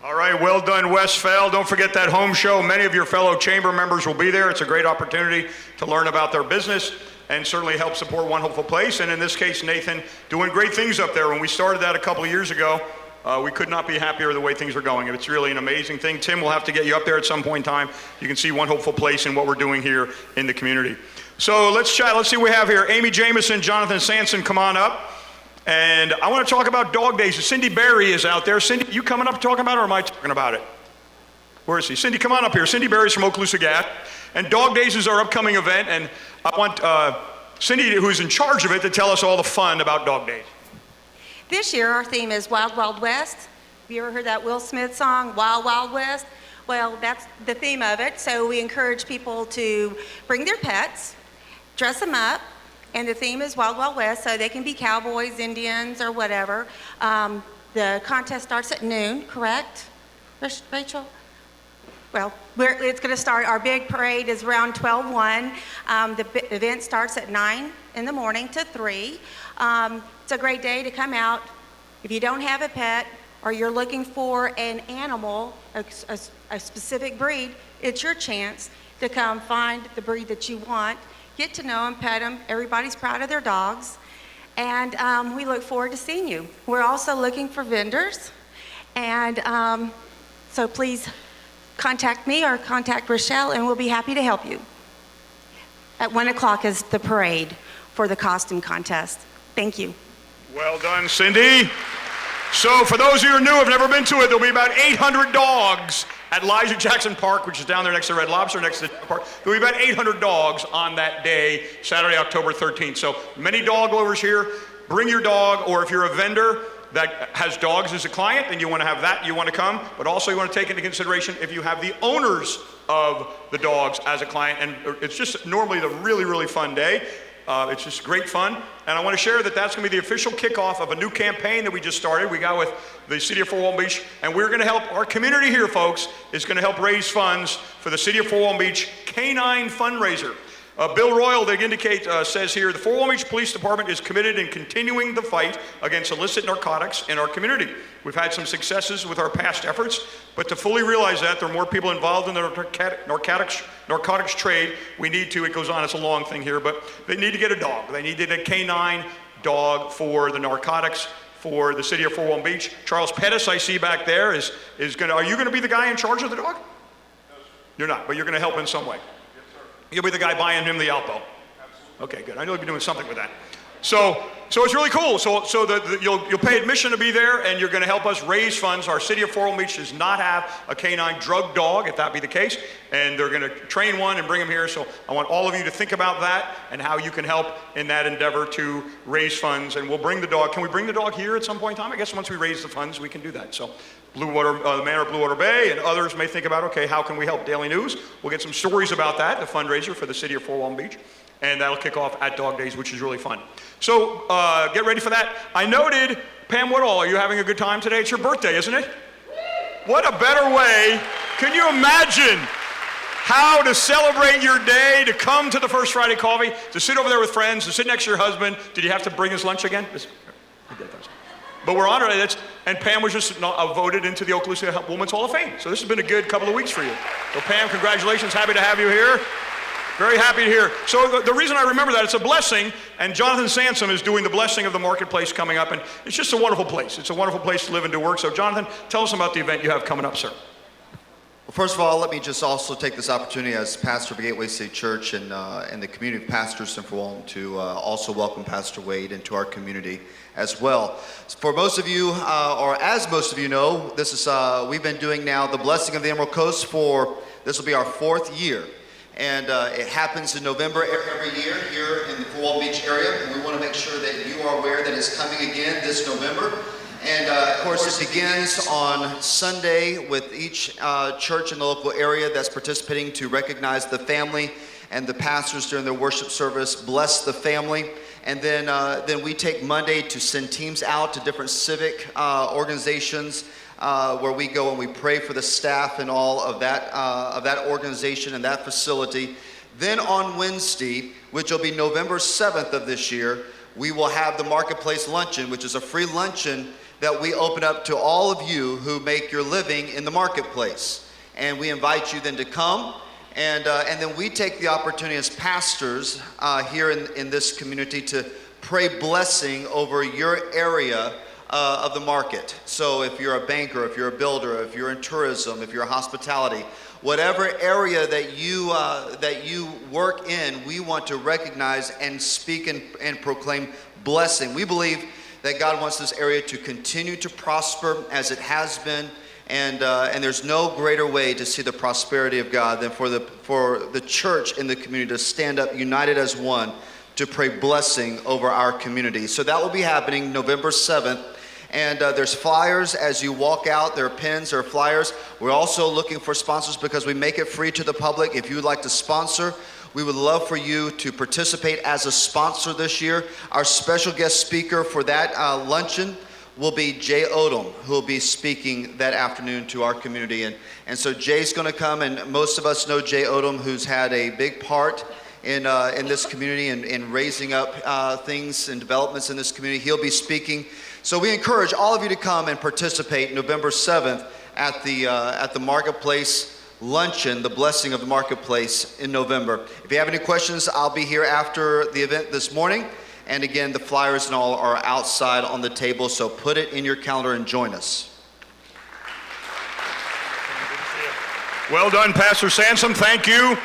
All right, well done, Wes Fell. Don't forget that home show. Many of your fellow chamber members will be there. It's a great opportunity to learn about their business and certainly help support One Hopeful Place. And in this case, Nathan doing great things up there. When we started that a couple of years ago, we could not be happier the way things are going. It's really an amazing thing. Tim will have to get you up there at some point in time. You can see One Hopeful Place and what we're doing here in the community. So let's chat. Let's see what we have here. Amy Jameson, Jonathan Sanson, come on up. And I want to talk about Dog Days. Cindy Berry is out there. Cindy, you coming up talking about it, or am I talking about it? Where is he? Cindy, come on up here. Cindy Berry's from Okaloosa Gas. And Dog Days is our upcoming event, and I want Cindy, who's in charge of it, to tell us all the fun about Dog Days. This year, our theme is Wild Wild West. Have you ever heard that Will Smith song, Wild Wild West? Well, that's the theme of it. So we encourage people to bring their pets, dress them up, and the theme is Wild Wild West, so they can be cowboys, Indians, or whatever. The contest starts at noon, correct, Rachel? Well, it's going to start, our big parade is around 12:01. The event starts at 9 in the morning to 3. It's a great day to come out. If you don't have a pet or you're looking for an animal, a specific breed, it's your chance to come find the breed that you want, get to know them, pet them. Everybody's proud of their dogs. And we look forward to seeing you. We're also looking for vendors. And so please contact me or contact Rochelle, and we'll be happy to help you. At 1 o'clock is the parade for the costume contest. Thank you. Well done, Cindy. So for those of you who are new, have never been to it, there'll be about 800 dogs at Elijah Jackson Park, which is down there next to Red Lobster, next to the park. There'll be about 800 dogs on that day, Saturday, October 13th. So many dog lovers here. Bring your dog, or if you're a vendor that has dogs as a client and you want to have that, you want to come, but also you want to take into consideration if you have the owners of the dogs as a client. And it's just normally a really, really fun day. It's just great fun. And I want to share that that's going to be the official kickoff of a new campaign that we just started. We got with the City of Fort Walton Beach, and we're going to help, our community here, folks, is going to help raise funds for the City of Fort Walton Beach Canine Fundraiser. Bill Royal, they indicate, says here, the Fort Walton Beach Police Department is committed in continuing the fight against illicit narcotics in our community. We've had some successes with our past efforts, but to fully realize that there are more people involved in the narcotics trade, we need to, it goes on, it's a long thing here, but they need to get a dog. They need to get a canine dog for the narcotics for the City of Fort Walton Beach. Charles Pettis, I see back there, is going to, are you going to be the guy in charge of the dog? No, you're not, but you're going to help in some way. You'll be the guy buying him the Alpo. Okay, good. I know you'll be doing something with that. So it's really cool. So you'll pay admission to be there, and you're going to help us raise funds. Our City of Fort Walton Beach does not have a canine drug dog, if that be the case, and they're going to train one and bring him here. So I want all of you to think about that and how you can help in that endeavor to raise funds. And we'll bring the dog. Can we bring the dog here at some point in time? I guess once we raise the funds, we can do that. So Bluewater, the Manor, Bluewater Bay, and others may think about, okay, how can we help? Daily News, we'll get some stories about that, the fundraiser for the City of Fort Walton Beach, and that'll kick off at Dog Days, which is really fun. So get ready for that. I noted, Pam Woodall, are you having a good time today? It's your birthday, isn't it? What a better way. Can you imagine how to celebrate your day, to come to the First Friday Coffee, to sit over there with friends, to sit next to your husband? Did you have to bring his lunch again? But we're honored. And Pam was just voted into the Okaloosa Women's Hall of Fame. So this has been a good couple of weeks for you. So Pam, congratulations. Happy to have you here. Very happy to hear. So the reason I remember that, it's a blessing, and Jonathan Sansom is doing the blessing of the marketplace coming up, and it's just a wonderful place. It's a wonderful place to live and to work. So Jonathan, tell us about the event you have coming up, sir. Well, first of all, let me just also take this opportunity as pastor of Gateway State Church and the community of pastors in Fort Walton to also welcome Pastor Wade into our community as well. For most of you, or as most of you know, this is we've been doing now the Blessing of the Emerald Coast for, this will be our 4th year. And it happens in November every year here in the Fort Walton Beach area. And we want to make sure that you are aware that it's coming again this November. And of course, it begins on Sunday with each church in the local area that's participating to recognize the family and the pastors during their worship service, bless the family. And then we take Monday to send teams out to different civic organizations where we go and we pray for the staff and all of that organization and that facility. Then on Wednesday, which will be November 7th of this year, we will have the Marketplace Luncheon, which is a free luncheon that we open up to all of you who make your living in the marketplace. And we invite you then to come. And then we take the opportunity as pastors here in this community to pray blessing over your area of the market. So if you're a banker, if you're a builder, if you're in tourism, if you're hospitality, whatever area that you work in, we want to recognize and speak and proclaim blessing. We believe that God wants this area to continue to prosper as it has been. And there's no greater way to see the prosperity of God than for the church in the community to stand up united as one to pray blessing over our community. So that will be happening November 7th. And there's flyers as you walk out. There are pins or flyers. We're also looking for sponsors because we make it free to the public. If you would like to sponsor, we would love for you to participate as a sponsor this year. Our special guest speaker for that luncheon will be Jay Odom, who will be speaking that afternoon to our community. And so Jay's going to come, and most of us know Jay Odom, who's had a big part in this community and raising up things and developments in this community. He'll be speaking. So we encourage all of you to come and participate November 7th at the Marketplace Luncheon, the Blessing of the Marketplace in November. If you have any questions, I'll be here after the event this morning. And again, the flyers and all are outside on the table, so put it in your calendar and join us. Well done, Pastor Sansom. Thank you.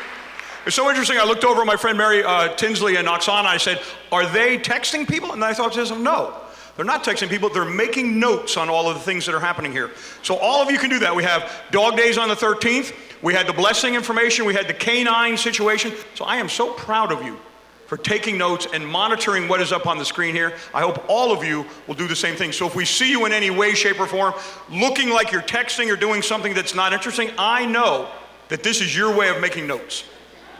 It's so interesting. I looked over at my friend Mary Tinsley and Oksana. I said, are they texting people? And I thought to myself, no. They're not texting people. They're making notes on all of the things that are happening here. So all of you can do that. We have Dog Days on the 13th. We had the blessing information. We had the canine situation. So I am so proud of you for taking notes and monitoring what is up on the screen here. I hope all of you will do the same thing. So if we see you in any way, shape, or form, looking like you're texting or doing something that's not interesting, I know that this is your way of making notes.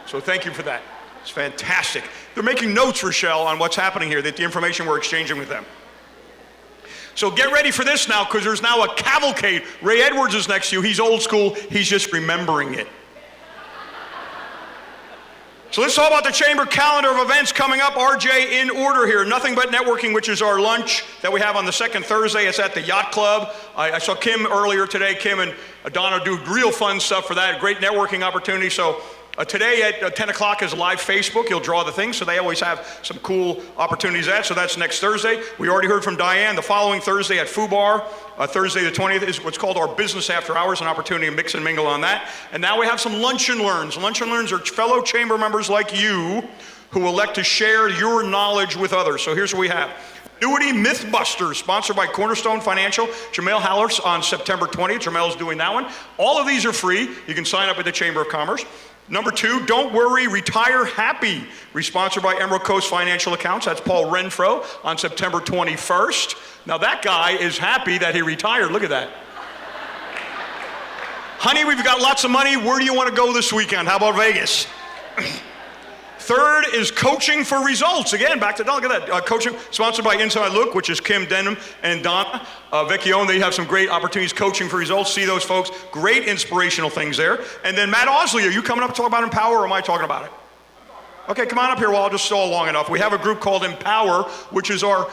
So thank you for that. It's fantastic. They're making notes, Rochelle, on what's happening here, that the information we're exchanging with them. So get ready for this now, because there's now a cavalcade. Ray Edwards is next to you. He's old school. He's just remembering it. So let's talk about the chamber calendar of events coming up. RJ, in order here. Nothing But Networking, which is our lunch that we have on the second Thursday. It's at the Yacht Club. I saw Kim earlier today. Kim and Donna do real fun stuff for that. Great networking opportunity. So today at 10 o'clock is live Facebook. You'll draw the thing. So they always have some cool opportunities at. So that's next Thursday. We already heard from Diane. The following Thursday at FWB, Thursday the 20th, is what's called our Business After Hours, an opportunity to mix and mingle on that. And now we have some Lunch and Learns. Lunch and Learns are fellow chamber members like you who elect to share your knowledge with others. So here's what we have. Annuity Mythbusters, sponsored by Cornerstone Financial. Jamel Haller's on September 20th. Jamel's doing that one. All of these are free. You can sign up at the Chamber of Commerce. Number 2, Don't Worry, Retire Happy, sponsored by Emerald Coast Financial Accounts. That's Paul Renfro on September 21st. Now that guy is happy that he retired. Look at that. Honey, we've got lots of money. Where do you want to go this weekend? How about Vegas? Third is Coaching for Results. Again, back to Donna. Look at that. Coaching, sponsored by Inside Look, which is Kim Denham and Donna Vecchione. They have some great opportunities. Coaching for Results. See those folks. Great inspirational things there. And then Matt Osley, are you coming up to talk about Empower, or am I talking about it? Okay, come on up here while I'll just stall long enough. We have a group called Empower, which is our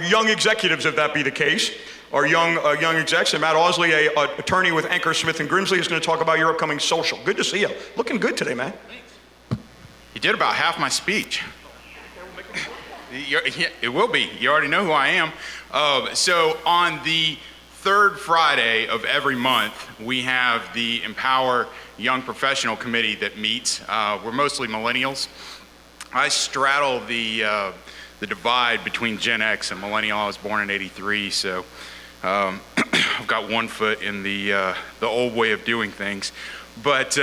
young executives, if that be the case. Our young execs. And Matt Osley, an attorney with Anchor Smith and Grimsley, is going to talk about your upcoming social. Good to see you. Looking good today, man. You did about half my speech. It will be. You already know who I am. So on the third Friday of every month, we have the Empower Young Professional Committee that meets. We're mostly millennials. I straddle the divide between Gen X and millennial. I was born in '83, so I've got one foot in the old way of doing things. But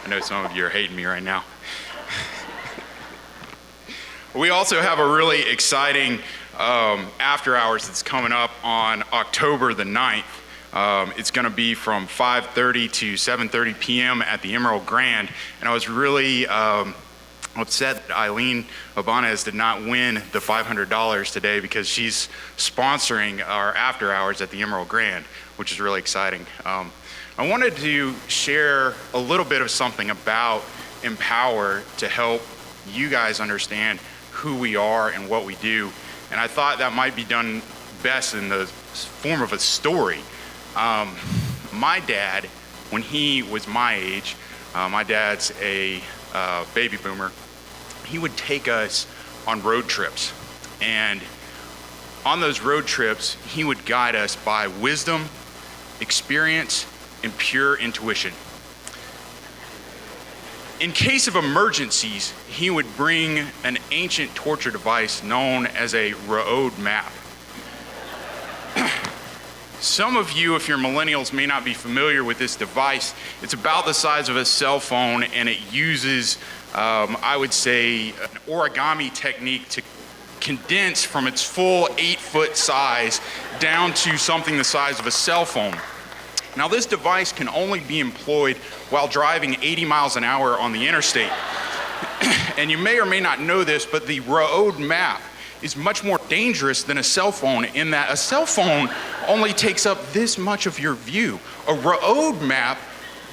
I know some of you are hating me right now. We also have a really exciting after hours that's coming up on October the 9th. It's going to be from 5:30 to 7:30 p.m. at the Emerald Grand. And I was really upset that Eileen Ibanez did not win the $500 today, because she's sponsoring our after hours at the Emerald Grand, which is really exciting. I wanted to share a little bit of something about Empower to help you guys understand who we are and what we do. And I thought that might be done best in the form of a story. My dad, when he was my age, my dad's a baby boomer, he would take us on road trips. And on those road trips, he would guide us by wisdom, experience, and pure intuition. In case of emergencies, he would bring an ancient torture device known as a road map. Some of you, if you're millennials, may not be familiar with this device. It's about the size of a cell phone, and it uses, I would say, an origami technique to condense from its full 8-foot size down to something the size of a cell phone. Now, this device can only be employed while driving 80 miles an hour on the interstate. And you may or may not know this, but the road map is much more dangerous than a cell phone, in that a cell phone only takes up this much of your view. A road map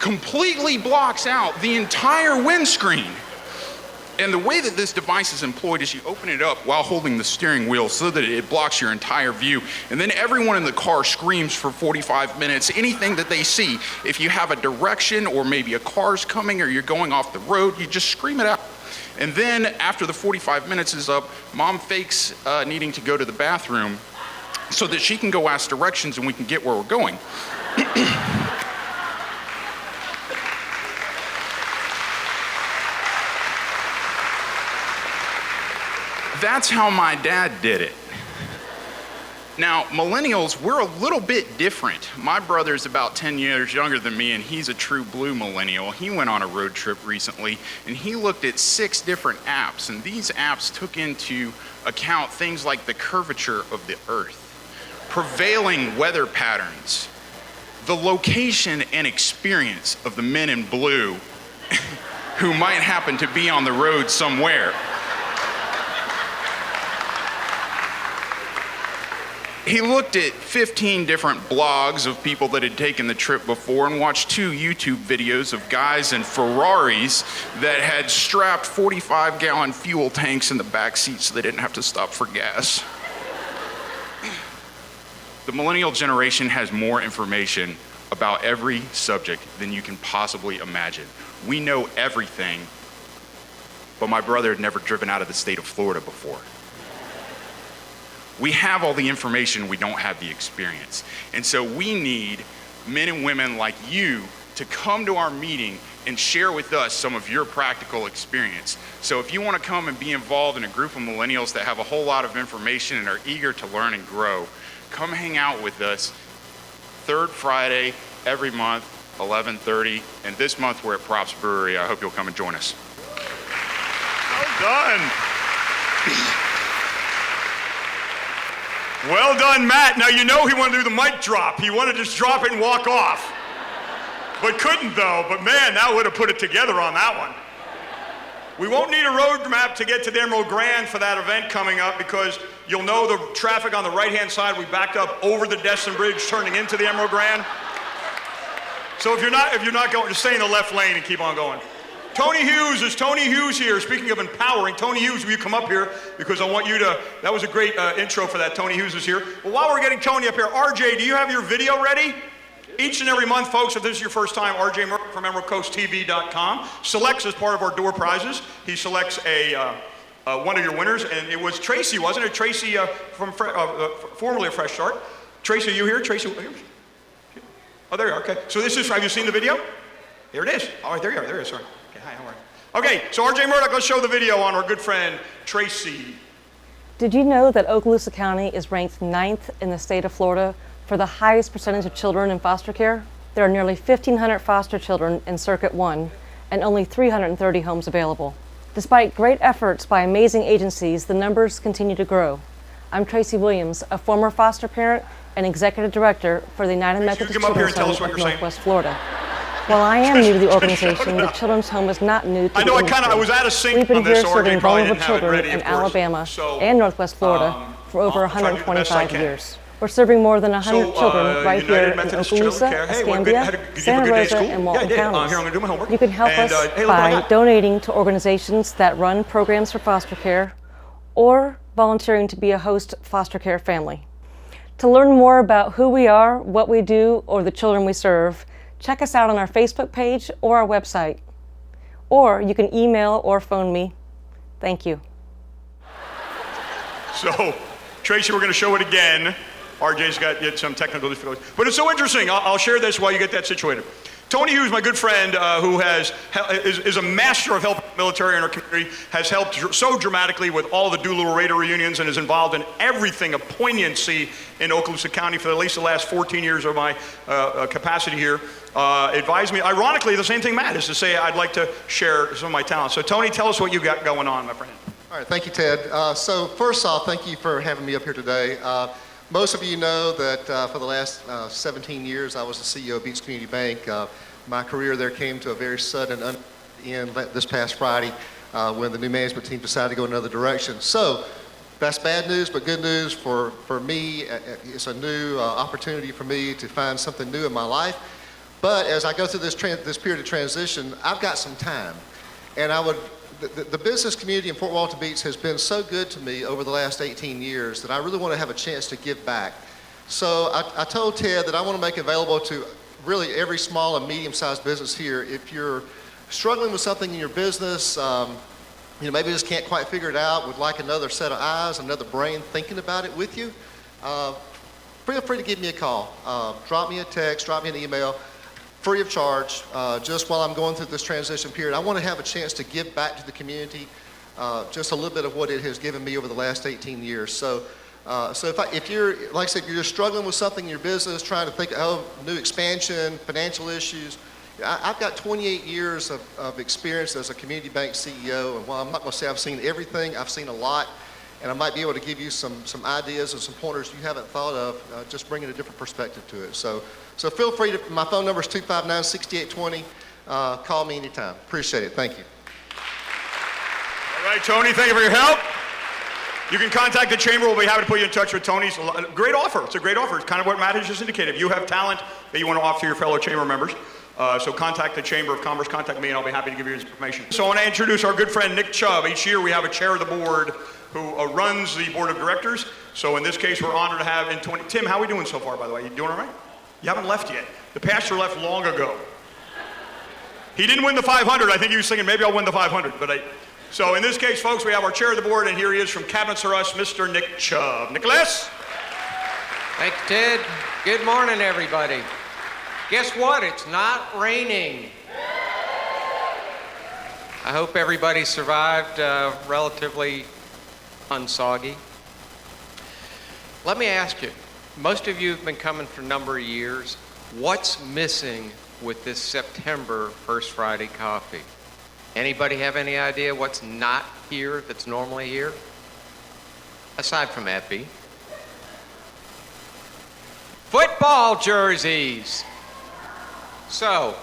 completely blocks out the entire windscreen. And the way that this device is employed is you open it up while holding the steering wheel so that it blocks your entire view. And then everyone in the car screams for 45 minutes, anything that they see. If you have a direction or maybe a car's coming or you're going off the road, you just scream it out. And then after the 45 minutes is up, mom fakes needing to go to the bathroom so that she can go ask directions and we can get where we're going. That's how my dad did it. Now, millennials, we're a little bit different. My brother's about 10 years younger than me, and he's a true blue millennial. He went on a road trip recently, and he looked at 6 different apps, and these apps took into account things like the curvature of the earth, prevailing weather patterns, the location and experience of the men in blue who might happen to be on the road somewhere. He looked at 15 different blogs of people that had taken the trip before and watched 2 YouTube videos of guys in Ferraris that had strapped 45-gallon fuel tanks in the back seat so they didn't have to stop for gas. The millennial generation has more information about every subject than you can possibly imagine. We know everything, but my brother had never driven out of the state of Florida before. We have all the information, we don't have the experience. And so we need men and women like you to come to our meeting and share with us some of your practical experience. So if you want to come and be involved in a group of millennials that have a whole lot of information and are eager to learn and grow, come hang out with us 3rd Friday every month, 11:30, and this month we're at Props Brewery. I hope you'll come and join us. Well done. Well done, Matt. Now, you know he wanted to do the mic drop. He wanted to just drop it and walk off. But couldn't, though. But, man, that would have put it together on that one. We won't need a road map to get to the Emerald Grand for that event coming up because you'll know the traffic on the right-hand side. We backed up over the Destin Bridge turning into the Emerald Grand. So if you're not going, just stay in the left lane and keep on going. Tony Hughes, is Tony Hughes here? Speaking of empowering, Tony Hughes, will you come up here? Because I want you to, that was a great intro for that. Tony Hughes is here. Well, while we're getting Tony up here, RJ, do you have your video ready? Each and every month, folks, if this is your first time, RJ Merck from EmeraldCoastTV.com selects as part of our door prizes. He selects one of your winners, and it was Tracy, wasn't it? Tracy from formerly of Fresh Start. Tracy, are you here? Tracy, oh, there you are. Okay. So this is, have you seen the video? Here it is. All right, there you are. There you are. Sorry. Hi, how are you? Okay, so RJ Murdoch, let's show the video on our good friend, Tracy. Did you know that Okaloosa County is ranked 9th in the state of Florida for the highest percentage of children in foster care? There are nearly 1,500 foster children in Circuit 1 and only 330 homes available. Despite great efforts by amazing agencies, the numbers continue to grow. I'm Tracy Williams, a former foster parent and executive director for the United Methodist Children's Home of Northwest Florida. While I am new to the organization, the Children's Home is not new to the industry. I was out of sync We've been on this, here so serving RJ probably vulnerable didn't have it children ready, in of course. Alabama So, and Northwest Florida for over I'll try to do the best I 125 can. years. We're serving more than 100 children right here United in Methodist Okaloosa, Childcare. Hey, what, Escambia, did you have a Santa good day at Rosa, school? and Walton Yeah, I did. counties. Here, I'm going to do my homework. You can help And, us hey, look what I by got. donating to organizations that run programs for foster care or volunteering to be a host foster care family. To learn more about who we are, what we do, or the children we serve, check us out on our Facebook page or our website. Or you can email or phone me. Thank you. So, Tracy, we're going to show it again. RJ's got some technical difficulties. But it's so interesting. I'll share this while you get that situated. Tony Hughes, my good friend, who is a master of helping the military in our community, has helped so dramatically with all the Doolittle Raider reunions and is involved in everything of poignancy in Okaloosa County for at least the last 14 years of my capacity here. Advised me, ironically, the same thing Matt is to say I'd like to share some of my talents. So Tony, tell us what you got going on, my friend. All right, thank you, Ted. So first off, thank you for having me up here today. Most of you know that for the last 17 years, I was the CEO of Beach Community Bank. My career there came to a very sudden end this past Friday when the new management team decided to go another direction. So that's bad news, but good news for me. It's a new opportunity for me to find something new in my life. But as I go through this period of transition, I've got some time. And the business community in Fort Walton Beach has been so good to me over the last 18 years that I really want to have a chance to give back. So I told Ted that I want to make available to really every small and medium-sized business here. If you're struggling with something in your business, maybe just can't quite figure it out, would like another set of eyes, another brain thinking about it with you, feel free to give me a call. Drop me a text, drop me an email, free of charge, just while I'm going through this transition period. I want to have a chance to give back to the community just a little bit of what it has given me over the last 18 years. So if you're, like I said, you're just struggling with something in your business, trying to think, new expansion, financial issues, I've got 28 years of experience as a community bank CEO, and while I'm not going to say I've seen everything, I've seen a lot, and I might be able to give you some ideas and some pointers you haven't thought of, just bringing a different perspective to it. So feel free to, my phone number is 259-6820. Call me anytime. Appreciate it. Thank you. All right, Tony, thank you for your help. You can contact the chamber. We'll be happy to put you in touch with Tony's. Great offer. It's a great offer. It's kind of what Matt has just indicated. If you have talent that you want to offer to your fellow chamber members, so contact the Chamber of Commerce, contact me, and I'll be happy to give you his information. So I want to introduce our good friend Nick Chubb. Each year we have a chair of the board who runs the board of directors. So in this case, we're honored to have Tim, how are we doing so far, by the way? You doing all right? You haven't left yet. The pastor left long ago. He didn't win the 500. I think he was thinking, maybe I'll win the 500. So in this case, folks, we have our chair of the board, and here he is from Cabinets R Us, Mr. Nick Chubb. Nicholas? Thank you, Ted. Good morning, everybody. Guess what? It's not raining. I hope everybody survived relatively unsoggy. Let me ask you, most of you have been coming for a number of years. What's missing with this September First Friday coffee? Anybody have any idea what's not here that's normally here? Aside from Epi. Football jerseys. So,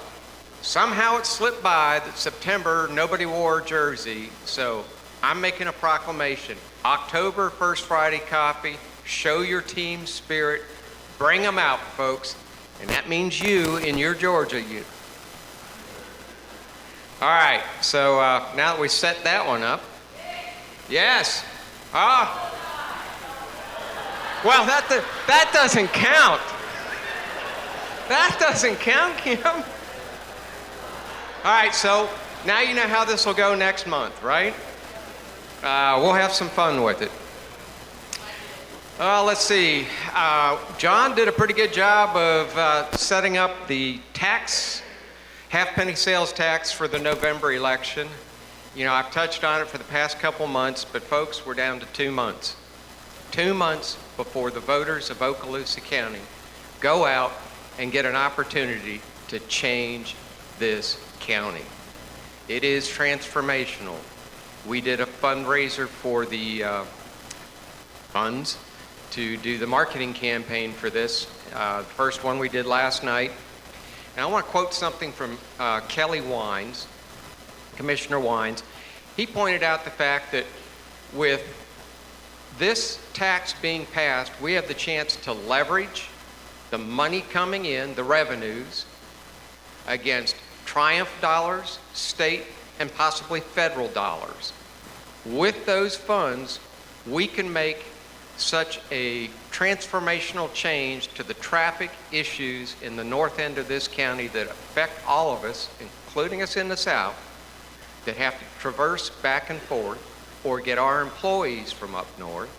somehow it slipped by that September nobody wore a jersey, so I'm making a proclamation. October First Friday coffee, show your team spirit, bring them out, folks, and that means you in your Georgia youth. All right, so now that we set that one up, yes. Well, that doesn't count. That doesn't count, Kim. All right, so now you know how this will go next month, right? We'll have some fun with it. Let's see. John did a pretty good job of setting up the tax, half-penny sales tax for the November election. You know, I've touched on it for the past couple months, but folks, we're down to 2 months. 2 months before the voters of Okaloosa County go out and get an opportunity to change this county. It is transformational. We did a fundraiser for the funds to do the marketing campaign for this. The first one we did last night. And I want to quote something from Kelly Wines, Commissioner Wines. He pointed out the fact that with this tax being passed, we have the chance to leverage the money coming in, the revenues, against Triumph dollars, state, and possibly federal dollars. With those funds, we can make such a transformational change to the traffic issues in the north end of this county that affect all of us, including us in the south, that have to traverse back and forth or get our employees from up north.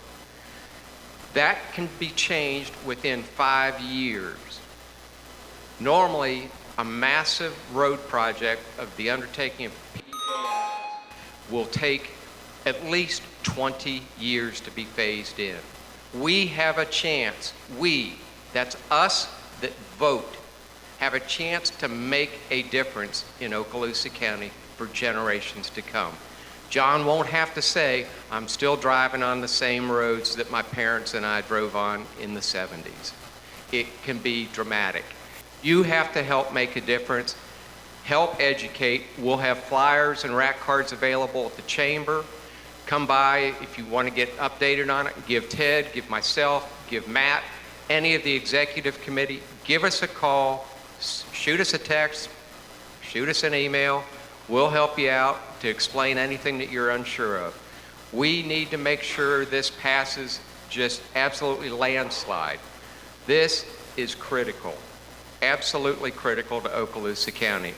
That can be changed within 5 years. Normally, a massive road project of the undertaking of will take at least 20 years to be phased in. We have a chance, that's us that vote, have a chance to make a difference in Okaloosa County for generations to come. John won't have to say, I'm still driving on the same roads that my parents and I drove on in the 70s. It can be dramatic. You have to help make a difference, help educate. We'll have flyers and rack cards available at the chamber. Come by if you want to get updated on it. Give Ted, give myself, give Matt, any of the executive committee. Give us a call. shoot us a text, shoot us an email. We'll help you out to explain anything that you're unsure of. We need to make sure this passes just absolutely landslide. This is critical, absolutely critical to Okaloosa County.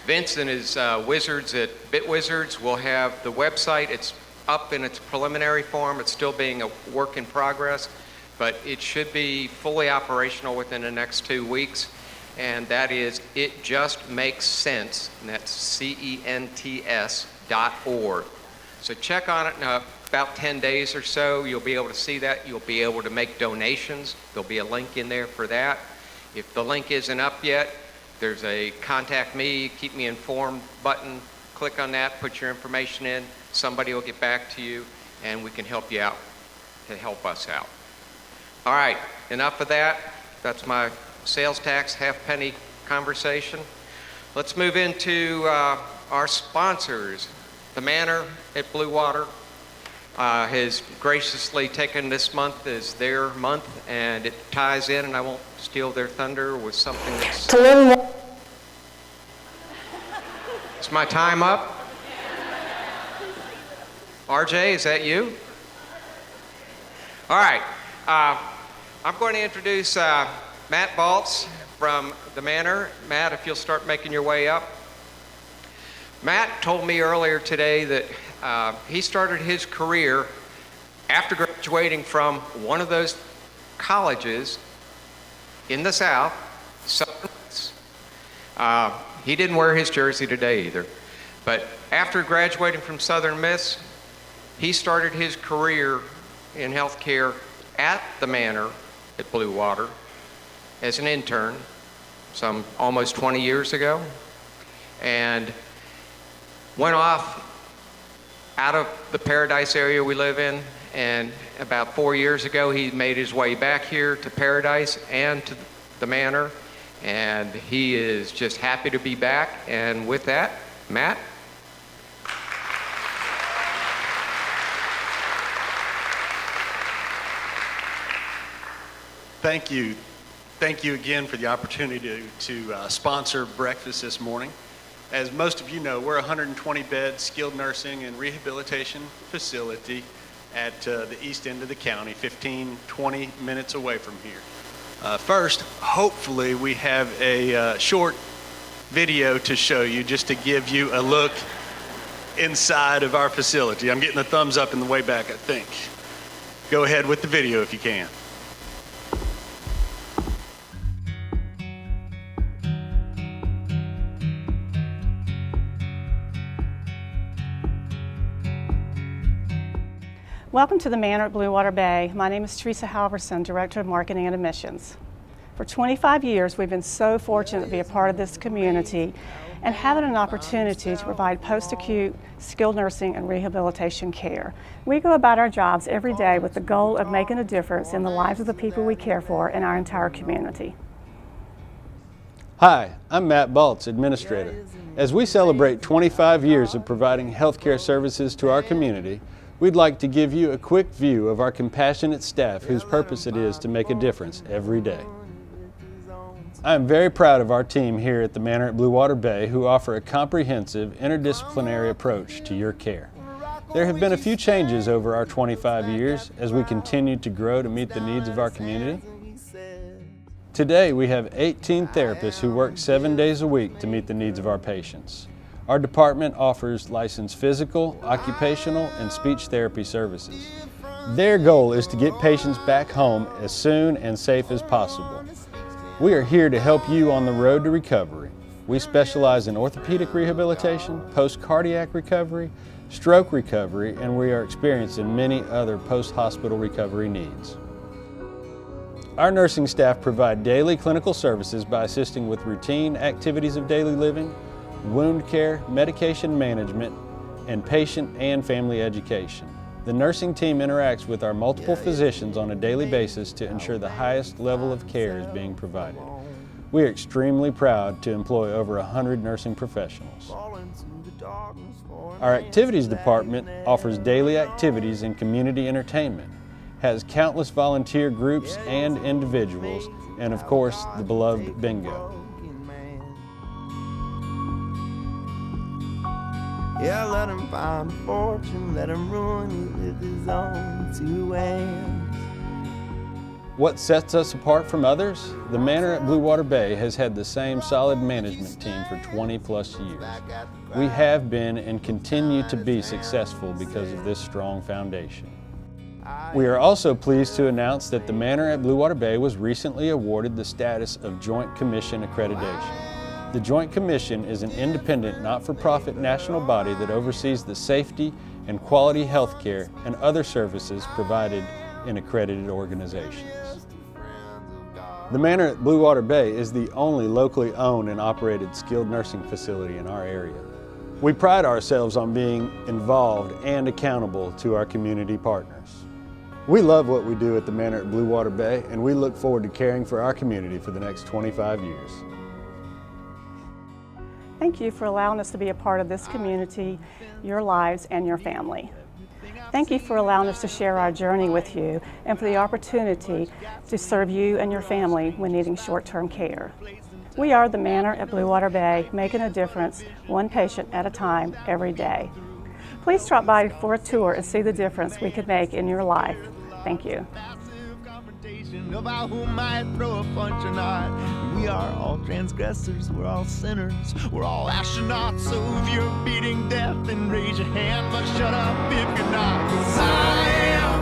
Vince and his wizards at BitWizards will have the website. It's up in its preliminary form. It's still being a work in progress, but it should be fully operational within the next 2 weeks. And that is It Just Makes Sense, and that's CENTS.org. So check on it in about 10 days or so. You'll be able to see that. You'll be able to make donations. There'll be a link in there for that. If the link isn't up yet, there's a contact me, keep me informed button. Click on that, put your information in. Somebody will get back to you, and we can help you out to help us out. All right, enough of that. That's my sales tax halfpenny conversation. Let's move into our sponsors. The Manor at Bluewater has graciously taken this month as their month, and it ties in, and I won't steal their thunder, with something that's... Is my time up? RJ, is that you? All right, I'm going to introduce Matt Baltz from the Manor. Matt, if you'll start making your way up. Matt told me earlier today that he started his career after graduating from one of those colleges in the South. He didn't wear his jersey today either. But after graduating from Southern Miss, he started his career in healthcare at the Manor at Bluewater as an intern some almost 20 years ago, and went off out of the Paradise area we live in, and about 4 years ago he made his way back here to Paradise and to the Manor, and he is just happy to be back. And with that, Matt. Thank you. Thank you again for the opportunity to sponsor breakfast this morning. As most of you know, we're a 120-bed skilled nursing and rehabilitation facility at the east end of the county, 15-20 minutes away from here. First, hopefully we have a short video to show you, just to give you a look inside of our facility. I'm getting a thumbs up in the way back, I think. Go ahead with the video if you can. Welcome to the Manor at Bluewater Bay. My name is Teresa Halverson, Director of Marketing and Admissions. For 25 years, we've been so fortunate to be a part of this community and having an opportunity to provide post-acute skilled nursing and rehabilitation care. We go about our jobs every day with the goal of making a difference in the lives of the people we care for in our entire community. Hi, I'm Matt Baltz, Administrator. As we celebrate 25 years of providing healthcare services to our community, we'd like to give you a quick view of our compassionate staff whose purpose it is to make a difference every day. I am very proud of our team here at the Manor at Bluewater Bay, who offer a comprehensive, interdisciplinary approach to your care. There have been a few changes over our 25 years as we continue to grow to meet the needs of our community. Today we have 18 therapists who work 7 days a week to meet the needs of our patients. Our department offers licensed physical, occupational, and speech therapy services. Their goal is to get patients back home as soon and safe as possible. We are here to help you on the road to recovery. We specialize in orthopedic rehabilitation, post-cardiac recovery, stroke recovery, and we are experienced in many other post-hospital recovery needs. Our nursing staff provide daily clinical services by assisting with routine activities of daily living, wound care, medication management, and patient and family education. The nursing team interacts with our multiple physicians on a daily basis to ensure the highest level of care is being provided. We are extremely proud to employ over 100 nursing professionals. Our activities department offers daily activities and community entertainment. has countless volunteer groups and individuals, and of course, the beloved bingo. Yeah, let him find a fortune, let him ruin it with his own two hands. What sets us apart from others? The Manor at Bluewater Bay has had the same solid management team for 20 plus years. We have been and continue to be successful because of this strong foundation. We are also pleased to announce that the Manor at Bluewater Bay was recently awarded the status of Joint Commission accreditation. The Joint Commission is an independent, not-for-profit national body that oversees the safety and quality health care and other services provided in accredited organizations. The Manor at Bluewater Bay is the only locally owned and operated skilled nursing facility in our area. We pride ourselves on being involved and accountable to our community partners. We love what we do at the Manor at Bluewater Bay, and we look forward to caring for our community for the next 25 years. Thank you for allowing us to be a part of this community, your lives, and your family. Thank you for allowing us to share our journey with you and for the opportunity to serve you and your family when needing short-term care. We are the Manor at Bluewater Bay, making a difference one patient at a time every day. Please drop by for a tour and see the difference we could make in your life. Thank you. About who might throw a punch or not. We are all transgressors, we're all sinners, we're all astronauts. So if you're beating death, then raise your hand, but shut up if you're not. 'Cause I am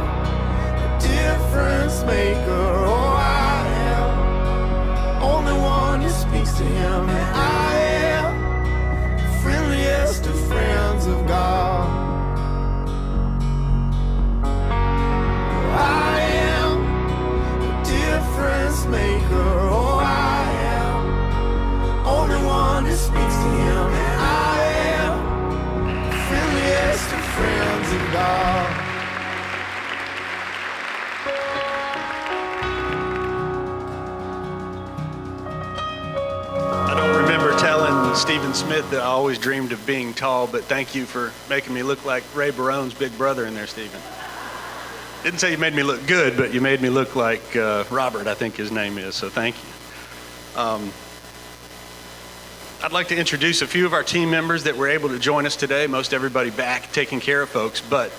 a difference maker, oh I am only one who speaks to him, and I am the friendliest of friends of God. I am difference maker, oh I am only one who speaks to him, and I am the friendliest of friends of God. I don't remember telling Stephen Smith that I always dreamed of being tall, but thank you for making me look like Ray Barone's big brother in there, Stephen. Didn't say you made me look good, but you made me look like Robert, I think his name is, so thank you. I'd like to introduce a few of our team members that were able to join us today. Most everybody back taking care of folks, but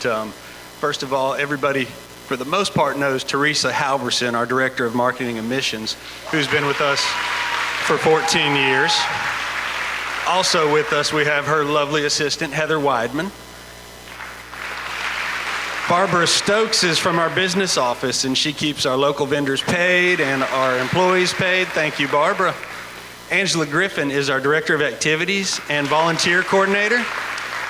first of all, everybody for the most part knows Teresa Halverson, our Director of Marketing and Missions, who's been with us for 14 years. Also with us, we have her lovely assistant, Heather Weidman. Barbara Stokes is from our business office, and she keeps our local vendors paid and our employees paid. Thank you, Barbara. Angela Griffin is our Director of Activities and Volunteer Coordinator,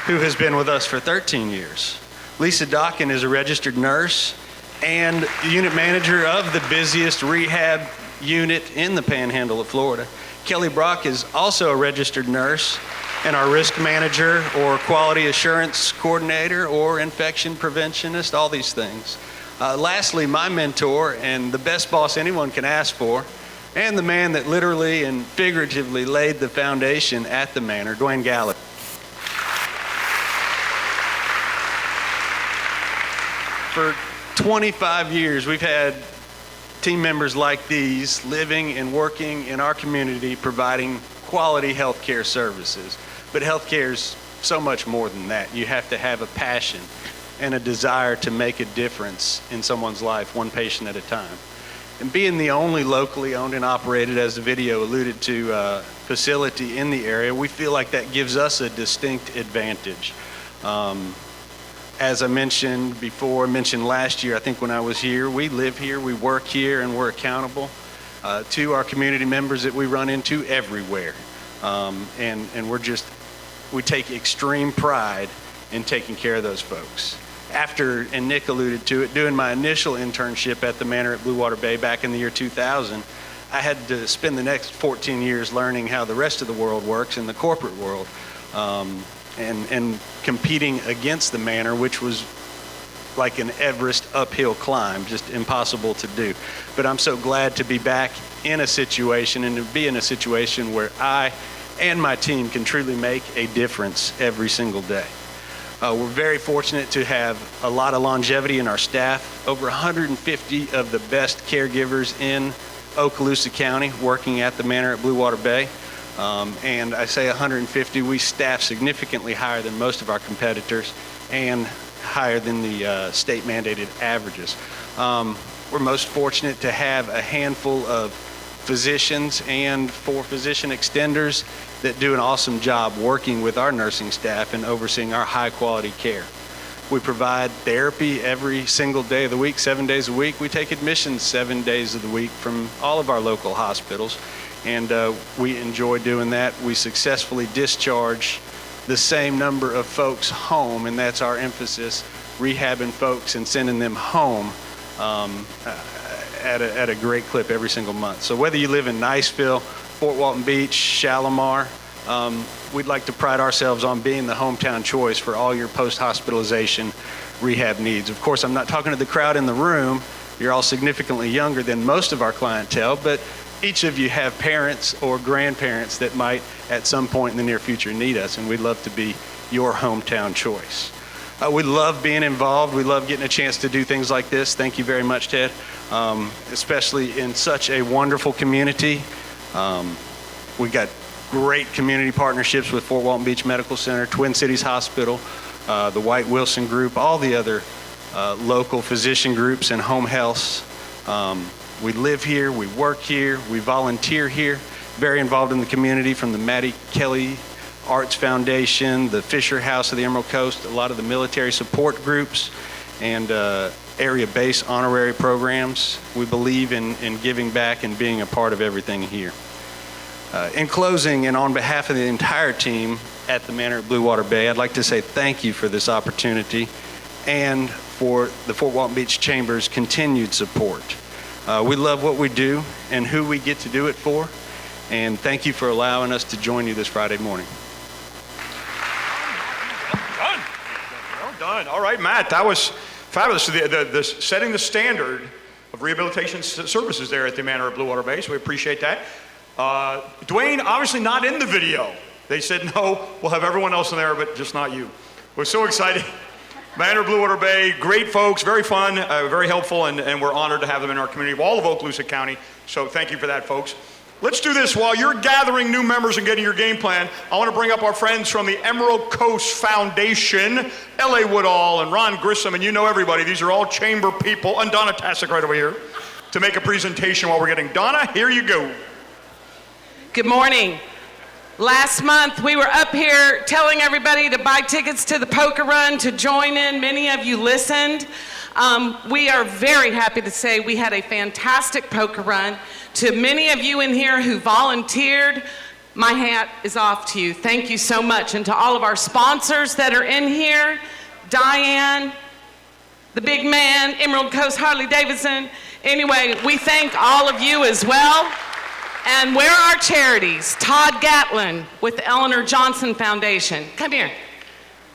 who has been with us for 13 years. Lisa Dockin is a registered nurse and unit manager of the busiest rehab unit in the Panhandle of Florida. Kelly Brock is also a registered nurse and our risk manager or quality assurance coordinator or infection preventionist, all these things. Lastly, my mentor and the best boss anyone can ask for, and the man that literally and figuratively laid the foundation at the Manor, Dwayne Gallagher. For 25 years, we've had team members like these living and working in our community providing quality healthcare services. But healthcare is so much more than that. You have to have a passion and a desire to make a difference in someone's life, one patient at a time. And being the only locally owned and operated, as the video alluded to, facility in the area, we feel like that gives us a distinct advantage. As I mentioned before, mentioned last year, I think when I was here, we live here, we work here, and we're accountable to our community members that we run into everywhere. And we take extreme pride in taking care of those folks. After, and Nick alluded to it, doing my initial internship at the Manor at Bluewater Bay back in the year 2000, I had to spend the next 14 years learning how the rest of the world works in the corporate world, and competing against the Manor, which was like an Everest uphill climb, just impossible to do. But I'm so glad to be back in a situation and to be in a situation where I and my team can truly make a difference every single day. We're very fortunate to have a lot of longevity in our staff. Over 150 of the best caregivers in Okaloosa County working at the Manor at Bluewater Bay. And I say 150, we staff significantly higher than most of our competitors and higher than the state mandated averages. We're most fortunate to have a handful of physicians and 4 physician extenders that do an awesome job working with our nursing staff and overseeing our high quality care. We provide therapy every single day of the week, 7 days a week. We take admissions 7 days of the week from all of our local hospitals, and we enjoy doing that. We successfully discharge the same number of folks home, and that's our emphasis, rehabbing folks and sending them home at a great clip every single month. So whether you live in Niceville, Fort Walton Beach, Shalimar, we'd like to pride ourselves on being the hometown choice for all your post-hospitalization rehab needs. Of course, I'm not talking to the crowd in the room. You're all significantly younger than most of our clientele, but each of you have parents or grandparents that might at some point in the near future need us, and we'd love to be your hometown choice. We love being involved. We love getting a chance to do things like this. Thank you very much, Ted, especially in such a wonderful community. We got great community partnerships with Fort Walton Beach Medical Center, Twin Cities Hospital, the White Wilson Group, all the other local physician groups and home healths. We live here, we work here, we volunteer here, very involved in the community, from the Maddie Kelly Arts Foundation, the Fisher House of the Emerald Coast, a lot of the military support groups, and area-based honorary programs. We believe in giving back and being a part of everything here. In closing, and on behalf of the entire team at the Manor at Bluewater Bay, I'd like to say thank you for this opportunity and for the Fort Walton Beach Chamber's continued support. We love what we do and who we get to do it for, and thank you for allowing us to join you this Friday morning. Well done. All right, Matt, that was fabulous. The setting the standard of rehabilitation services there at the Manor at Bluewater Bay, so we appreciate that. Dwayne, obviously not in the video. They said, no, we'll have everyone else in there, but just not you. We're so excited. Manor, Bluewater Bay, great folks, very fun, very helpful, and we're honored to have them in our community, all of Okaloosa County. So thank you for that, folks. Let's do this. While you're gathering new members and getting your game plan, I want to bring up our friends from the Emerald Coast Foundation, L.A. Woodall and Ron Grissom, and you know everybody. These are all chamber people, and Donna Tashik right over here, to make a presentation while we're getting. Donna, here you go. Good morning. Last month, we were up here telling everybody to buy tickets to the poker run, to join in. Many of you listened. We are very happy to say we had a fantastic poker run. To many of you in here who volunteered, my hat is off to you. Thank you so much. And to all of our sponsors that are in here, Diane, the big man, Emerald Coast Harley Davidson. Anyway, we thank all of you as well. And where are our charities? Todd Gatlin with the Eleanor Johnson Foundation. Come here.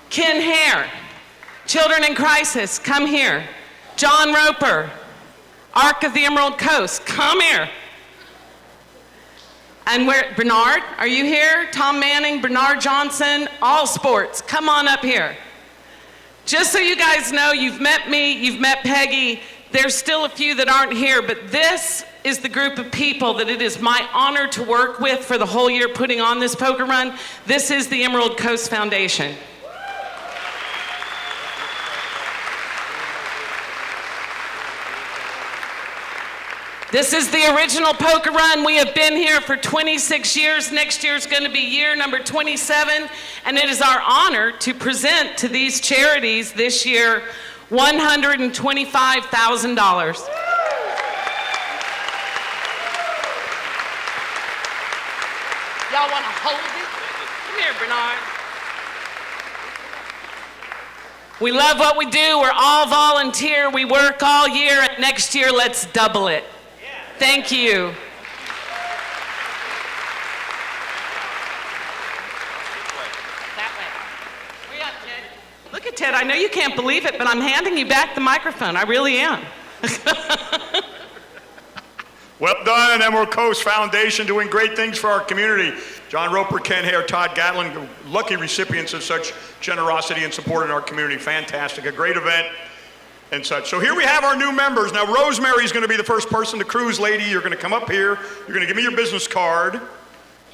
Ken Hare, Children in Crisis, come here. John Roper, Arc of the Emerald Coast, come here. And where, Bernard, are you here? Tom Manning, Bernard Johnson, All Sports, come on up here. Just so you guys know, you've met me, you've met Peggy. There's still a few that aren't here, but this is the group of people that it is my honor to work with for the whole year putting on this poker run. This is the Emerald Coast Foundation. This is the original poker run. We have been here for 26 years. Next year is going to be year number 27, and it is our honor to present to these charities this year $125,000. Y'all want to hold it? Come here, Bernard. We love what we do. We're all volunteer. We work all year, and next year, let's double it. Thank you. That way. Hurry up, Ted. Look at Ted. I know you can't believe it, but I'm handing you back the microphone. I really am. Well done, Emerald Coast Foundation, doing great things for our community. John Roper, Ken Hare, Todd Gatlin, lucky recipients of such generosity and support in our community. Fantastic, a great event and such. So here we have our new members. Now, Rosemary's going to be the first person to cruise, lady. You're going to come up here. You're going to give me your business card,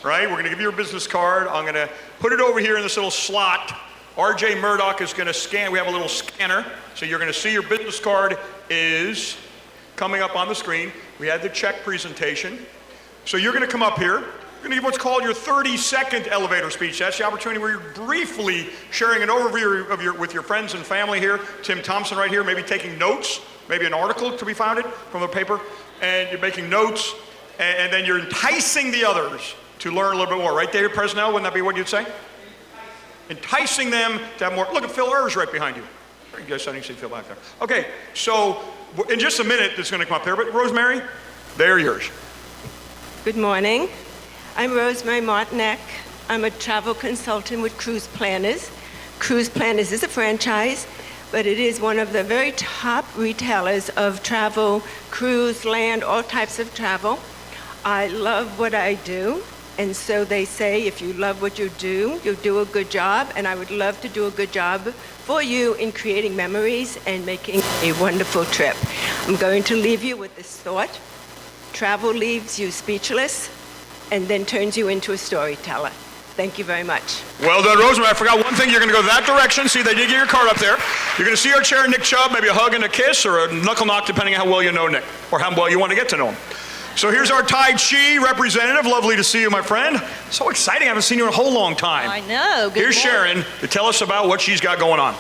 right? We're going to give you your business card. I'm going to put it over here in this little slot. RJ Murdoch is going to scan. We have a little scanner. So you're going to see your business card is coming up on the screen. We had the check presentation. So you're going to come up here. You're going to give what's called your 30-second elevator speech. That's the opportunity where you're briefly sharing an overview of with your friends and family here. Tim Thompson right here, maybe taking notes, maybe an article to be founded from the paper, and you're making notes, and then you're enticing the others to learn a little bit more. Right, David Presnell, wouldn't that be what you'd say? Enticing them to have more. Look at Phil Er's right behind you. You guys, I didn't see Phil back there. Okay, so in just a minute, it's going to come up there, but Rosemary, they're yours. Good morning. I'm Rosemary Martinek. I'm a travel consultant with Cruise Planners. Cruise Planners is a franchise, but it is one of the very top retailers of travel, cruise, land, all types of travel. I love what I do, and so they say if you love what you do a good job, and I would love to do a good job for you in creating memories and making a wonderful trip. I'm going to leave you with this thought. Travel leaves you speechless and then turns you into a storyteller. Thank you very much. Well done, Rosemary. I forgot one thing. You're going to go that direction. See, they did get your card up there. You're going to see our chair, Nick Chubb, maybe a hug and a kiss or a knuckle knock, depending on how well you know Nick or how well you want to get to know him. So here's our Tai Chi representative. Lovely to see you, my friend. So exciting. I haven't seen you in a whole long time. I know. Good Here's morning. Sharon to tell us about what she's got going on.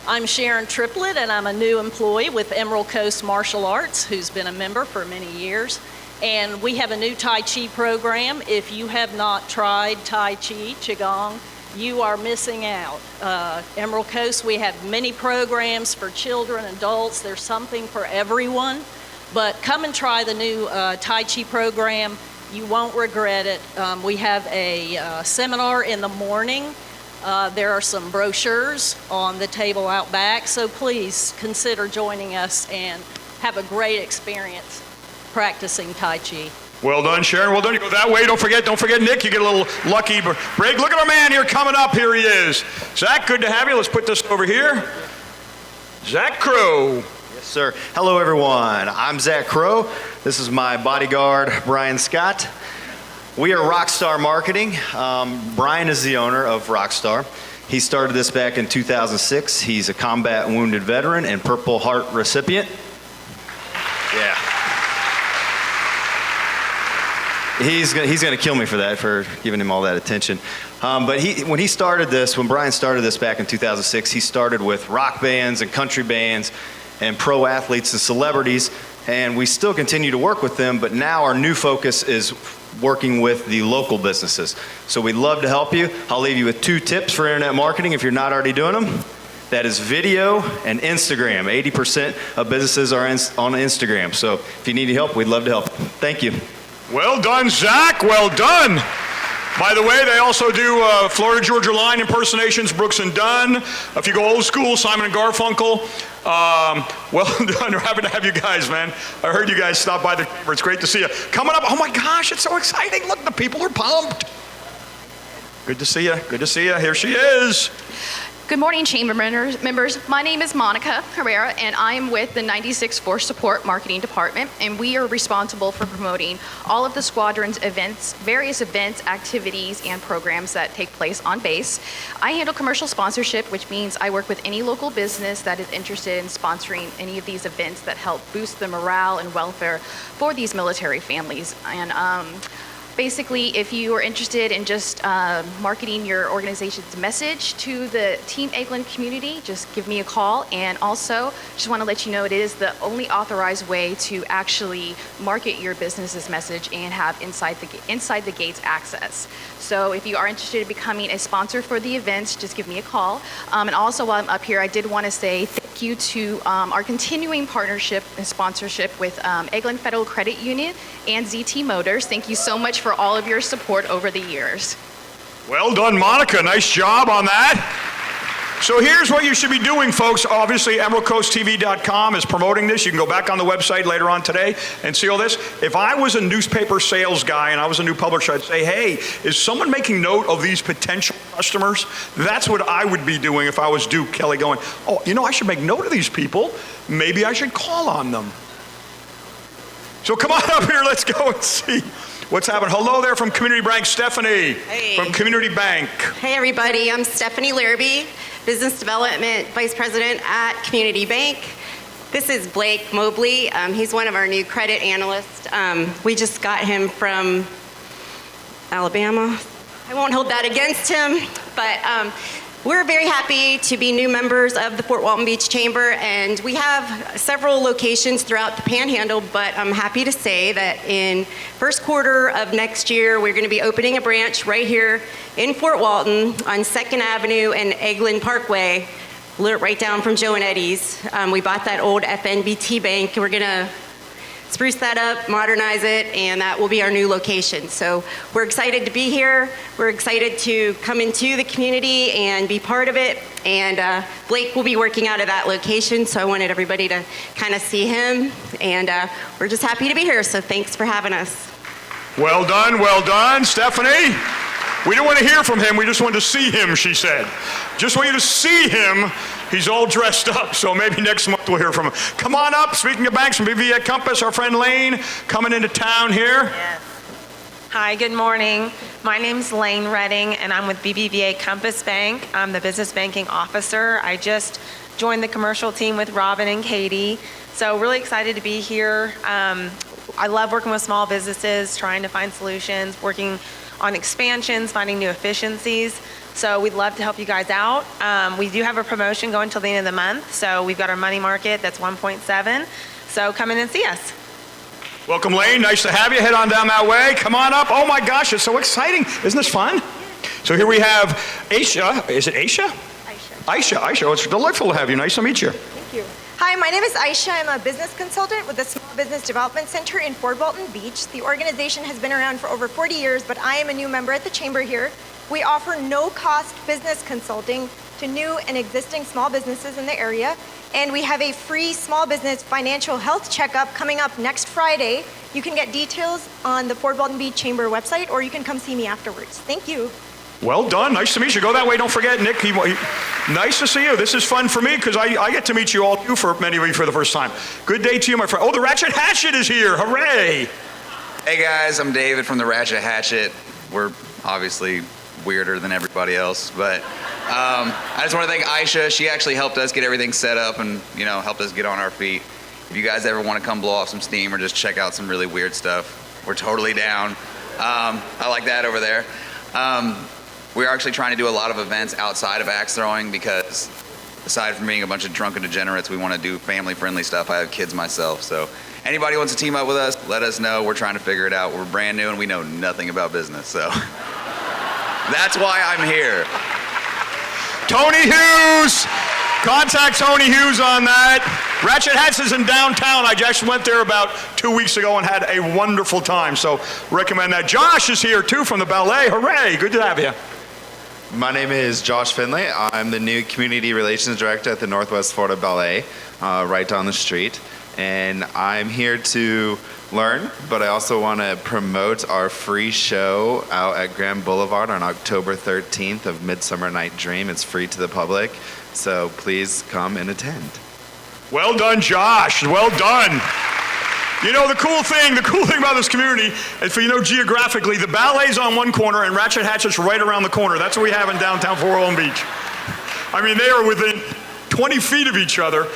I'm Sharon Triplett, and I'm a new employee with Emerald Coast Martial Arts, who's been a member for many years. And we have a new Tai Chi program. If you have not tried Tai Chi, Qigong, you are missing out. Emerald Coast, we have many programs for children, adults. There's something for everyone. But come and try the new Tai Chi program. You won't regret it. We have a seminar in the morning. There are some brochures on the table out back. So please consider joining us and have a great experience practicing Tai Chi. Well done, Sharon. Well done. You go that way. Don't forget Nick. You get a little lucky break. Look at our man here coming up. Here he is. Zach, good to have you. Let's put this over here. Zach Crow. Yes, sir. Hello, everyone. I'm Zach Crow. This is my bodyguard, Brian Scott. We are Rockstar Marketing. Brian is the owner of Rockstar. He started this back in 2006. He's a combat wounded veteran and Purple Heart recipient. Yeah. He's going to kill me for that, for giving him all that attention. But when Brian started this back in 2006, he started with rock bands and country bands and pro athletes and celebrities, and we still continue to work with them, but now our new focus is working with the local businesses. So we'd love to help you. I'll leave you with 2 tips for internet marketing if you're not already doing them. That is video and Instagram. 80% of businesses are on Instagram. So if you need any help, we'd love to help. Thank you. Well done, Zach. Well done. By the way, they also do Florida Georgia Line impersonations, Brooks and Dunn. If you go old school, Simon and Garfunkel. Well done. We're happy to have you guys, man. I heard you guys stop by the chamber. It's great to see you. Coming up, oh my gosh, it's so exciting. Look, the people are pumped. Good to see you. Good to see you. Here she is. Good morning, Chamber members. My name is Monica Herrera, and I am with the 96 Force Support Marketing Department, and we are responsible for promoting all of the squadron's events, various events, activities, and programs that take place on base. I handle commercial sponsorship, which means I work with any local business that is interested in sponsoring any of these events that help boost the morale and welfare for these military families. And basically, if you are interested in just marketing your organization's message to the Team Eglin community, just give me a call. And also, just want to let you know it is the only authorized way to actually market your business's message and have inside the gates access. So if you are interested in becoming a sponsor for the events, just give me a call. And also, while I'm up here, I did want to say thank you to our continuing partnership and sponsorship with Eglin Federal Credit Union and ZT Motors. Thank you so much for all of your support over the years. Well done, Monica. Nice job on that. So here's what you should be doing, folks. Obviously, EmeraldCoastTV.com is promoting this. You can go back on the website later on today and see all this. If I was a newspaper sales guy and I was a new publisher, I'd say, hey, is someone making note of these potential customers? That's what I would be doing if I was Duke Kelly, going, oh, you know, I should make note of these people. Maybe I should call on them. So come on up here. Let's go and see what's happening. Hello there from Community Bank, Stephanie. Hey. From Community Bank. Hey everybody, I'm Stephanie Larrabee, Business Development Vice President at Community Bank. This is Blake Mobley. He's one of our new credit analysts. We just got him from Alabama. I won't hold that against him, but we're very happy to be new members of the Fort Walton Beach Chamber, and we have several locations throughout the Panhandle, but I'm happy to say that in first quarter of next year, we're gonna be opening a branch right here in Fort Walton on 2nd Avenue and Eglin Parkway, right down from Joe and Eddie's. We bought that old FNBT bank. We're gonna spruce that up, modernize it, and that will be our new location. So we're excited to be here. We're excited to come into the community and be part of it. And Blake will be working out of that location, so I wanted everybody to kind of see him. And we're just happy to be here, so thanks for having us. Well done, Stephanie. We didn't want to hear from him, we just wanted to see him, she said. Just want you to see him. He's all dressed up, so maybe next month we'll hear from him. Come on up, speaking of banks from BVA Compass, our friend Lane coming into town here. Yes. Hi, good morning. My name's Lane Redding, and I'm with BBVA Compass Bank. I'm the business banking officer. I just joined the commercial team with Robin and Katie, so really excited to be here. I love working with small businesses, trying to find solutions, working on expansions, finding new efficiencies. So we'd love to help you guys out. We do have a promotion going till the end of the month. So we've got our money market that's 1.7. So come in and see us. Welcome, Lane. Nice to have you. Head on down that way. Come on up. Oh my gosh, it's so exciting. Isn't this fun? So here we have Aisha. Is it Aisha? Aisha. Aisha. It's delightful to have you. Nice to meet you. Thank you. Hi, my name is Aisha. I'm a business consultant with the Small Business Development Center in Fort Walton Beach. The organization has been around for over 40 years, but I am a new member at the chamber here. We offer no-cost business consulting to new and existing small businesses in the area, and we have a free small business financial health checkup coming up next Friday. You can get details on the Fort Walton Beach Chamber website, or you can come see me afterwards. Thank you. Well done. Nice to meet you. Go that way. Don't forget, Nick. Nice to see you. This is fun for me because I get to meet you all too, for many of you for the first time. Good day to you, my friend. Oh, the Ratchet Hatchet is here. Hooray. Hey guys, I'm David from the Ratchet Hatchet. We're obviously weirder than everybody else, but I just want to thank Aisha. She actually helped us get everything set up and, you know, helped us get on our feet. If you guys ever want to come blow off some steam or just check out some really weird stuff, we're totally down. I like that over there. We're actually trying to do a lot of events outside of axe throwing because aside from being a bunch of drunken degenerates, we want to do family-friendly stuff. I have kids myself, so anybody wants to team up with us, let us know. We're trying to figure it out. We're brand new and we know nothing about business, so that's why I'm here. Tony Hughes. Contact Tony Hughes on that. Ratchet Hats is in downtown. I just went there about 2 weeks ago and had a wonderful time, so recommend that. Josh is here too from the ballet. Hooray, good to have you. My name is Josh Finley. I'm the new Community Relations Director at the Northwest Florida Ballet, right down the street. And I'm here to learn, but I also want to promote our free show out at Grand Boulevard on October 13th of Midsummer Night Dream. It's free to the public, so please come and attend. Well done, Josh. Well done. You know, the cool thing about this community is, for, you know, geographically, the ballet's on one corner and Ratchet Hatchet's right around the corner. That's what we have in downtown Fort Walton Beach. I mean, they are within 20 feet of each other,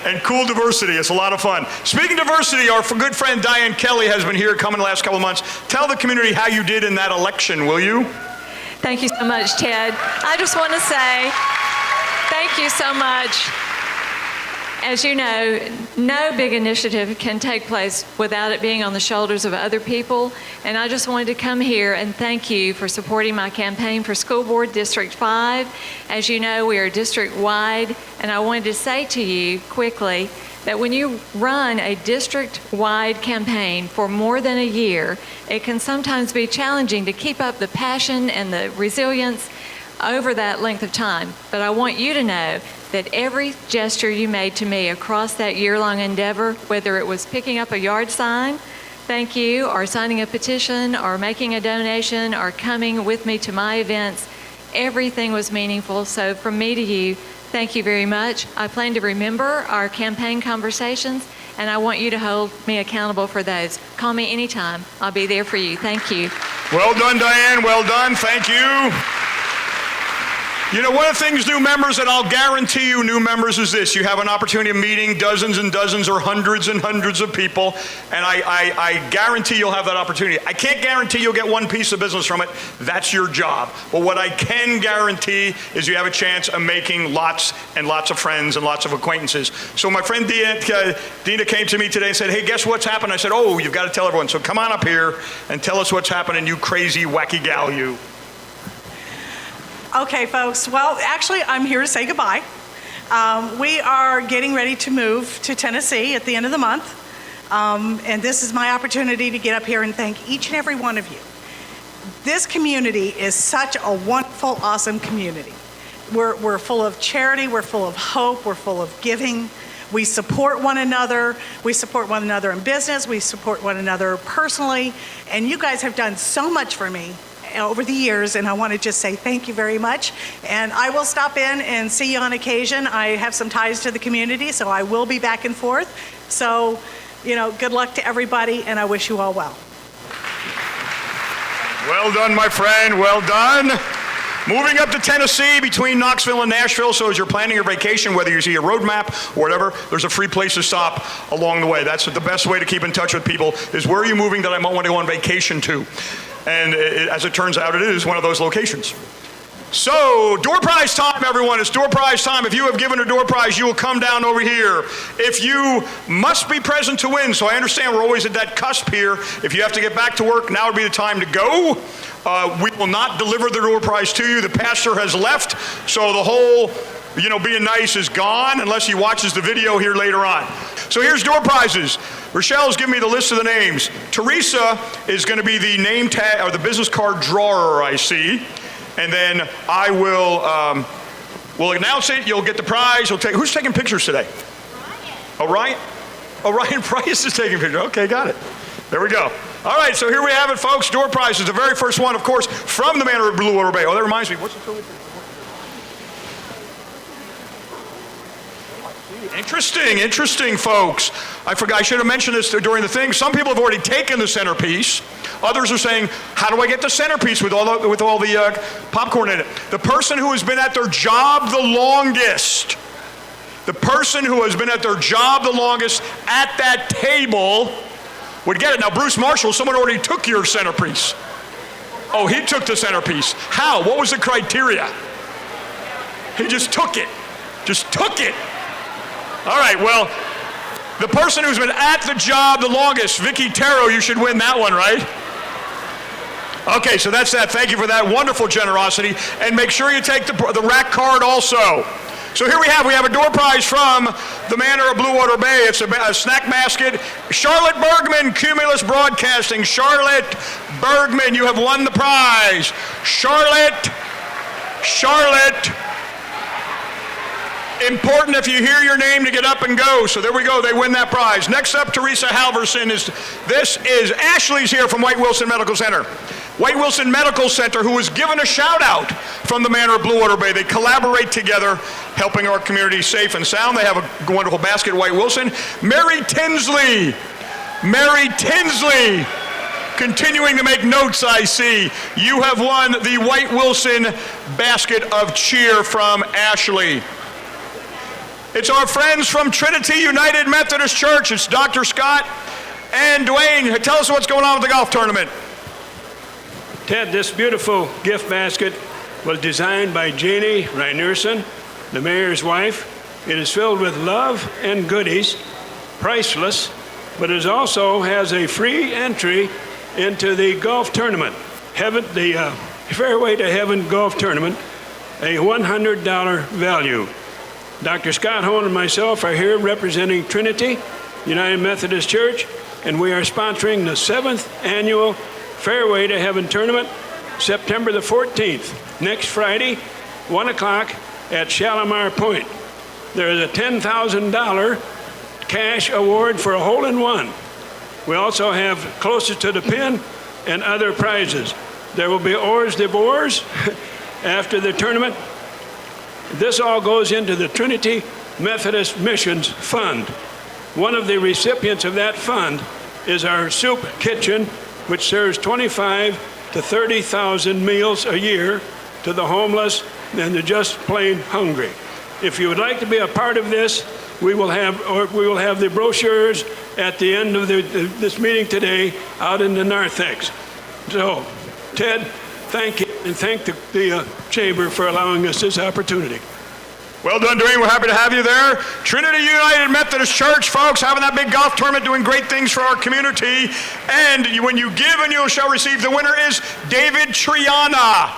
and cool diversity. It's a lot of fun. Speaking of diversity, our good friend Diane Kelly has been here coming the last couple of months. Tell the community how you did in that election, will you? Thank you so much, Ted. I just want to say thank you so much. As you know, no big initiative can take place without it being on the shoulders of other people. And I just wanted to come here and thank you for supporting my campaign for School Board District 5. As you know, we are district-wide, and I wanted to say to you quickly that when you run a district-wide campaign for more than a year, it can sometimes be challenging to keep up the passion and the resilience over that length of time. But I want you to know that every gesture you made to me across that year-long endeavor, whether it was picking up a yard sign, thank you, or signing a petition, or making a donation, or coming with me to my events, everything was meaningful. So from me to you, thank you very much. I plan to remember our campaign conversations, and I want you to hold me accountable for those. Call me anytime. I'll be there for you. Thank you. Well done, Diane. Well done. Thank you. You know, one of the things, new members, that I'll guarantee you, new members, is this. You have an opportunity of meeting dozens and dozens or hundreds and hundreds of people, and I guarantee you'll have that opportunity. I can't guarantee you'll get one piece of business from it. That's your job. But what I can guarantee is you have a chance of making lots and lots of friends and lots of acquaintances. So my friend Dina came to me today and said, hey, guess what's happened? I said, oh, you've got to tell everyone. So come on up here and tell us what's happening, you crazy, wacky gal, you. Okay, folks. Well, actually, I'm here to say goodbye. We are getting ready to move to Tennessee at the end of the month. And this is my opportunity to get up here and thank each and every one of you. This community is such a wonderful, awesome community. We're full of charity. We're full of hope. We're full of giving. We support one another. We support one another in business. We support one another personally. And you guys have done so much for me over the years, and I want to just say thank you very much. And I will stop in and see you on occasion. I have some ties to the community, so I will be back and forth. So, you know, good luck to everybody, and I wish you all well. Well done, my friend. Well done. Moving up to Tennessee between Knoxville and Nashville, so as you're planning your vacation, whether you see a road map or whatever, there's a free place to stop along the way. That's the best way to keep in touch with people, is where are you moving that I might want to go on vacation to? And as it turns out, it is one of those locations. So, door prize time, everyone. It's door prize time. If you have given a door prize, you will come down over here. If you must be present to win, so I understand we're always at that cusp here. If you have to get back to work, now would be the time to go. We will not deliver the door prize to you. The pastor has left, so the whole, being nice is gone unless he watches the video here later on. So here's door prizes. Rochelle's giving me the list of the names. Teresa is going to be the name tag or the business card drawer, I see. And then I will we'll announce it. You'll get the prize. Who's taking pictures today? Ryan. Oh, Ryan? Oh, Ryan Price is taking pictures. Okay, got it. There we go. All right, so here we have it, folks. Door prizes. The very first one, of course, from the Manor of Bluewater Bay. Oh, that reminds me. What's the story? Interesting, folks. I forgot. I should have mentioned this during the thing. Some people have already taken the centerpiece. Others are saying, how do I get the centerpiece with all the popcorn in it? The person who has been at their job the longest, at that table would get it. Now, Bruce Marshall, someone already took your centerpiece. Oh, he took the centerpiece. How? What was the criteria? He just took it. All right, well, the person who's been at the job the longest, Vicky Taro, you should win that one, right? Okay, so that's that. Thank you for that wonderful generosity. And make sure you take the rack card also. So here we have a door prize from the Manor of Bluewater Bay. It's a snack basket. Charlotte Bergman, Cumulus Broadcasting. Charlotte Bergman, you have won the prize. Charlotte. Important if you hear your name to get up and go. So there we go. They win that prize. Next up, Teresa Halverson is Ashley's here from White Wilson Medical Center. White Wilson Medical Center, who was given a shout out from the Manor of Bluewater Bay. They collaborate together, helping our community safe and sound. They have a wonderful basket at White Wilson. Mary Tinsley, continuing to make notes, I see. You have won the White Wilson basket of cheer from Ashley. It's our friends from Trinity United Methodist Church. It's Dr. Scott and Dwayne. Tell us what's going on with the golf tournament. Ted, this beautiful gift basket was designed by Janie Rynearson, the mayor's wife. It is filled with love and goodies, priceless, but it also has a free entry into the golf tournament. The Fairway to Heaven golf tournament, a $100 value. Dr. Scott Hone and myself are here representing Trinity United Methodist Church, and we are sponsoring the 7th annual Fairway to Heaven tournament. September the 14th, next Friday, 1 o'clock at Shalimar Point. There is a $10,000 cash award for a hole-in-one. We also have closest to the pin and other prizes. There will be hors d'oeuvres after the tournament. This all goes into the Trinity Methodist Missions Fund. One of the recipients of that fund is our soup kitchen, which serves 25 to 30,000 meals a year to the homeless and the just plain hungry. If you would like to be a part of this, we will have the brochures at the end of this meeting today out in the narthex. So, Ted, thank you, and thank the Chamber for allowing us this opportunity. Well done, Dwayne. We're happy to have you there. Trinity United Methodist Church, folks, having that big golf tournament, doing great things for our community. And when you give and you shall receive, the winner is David Triana.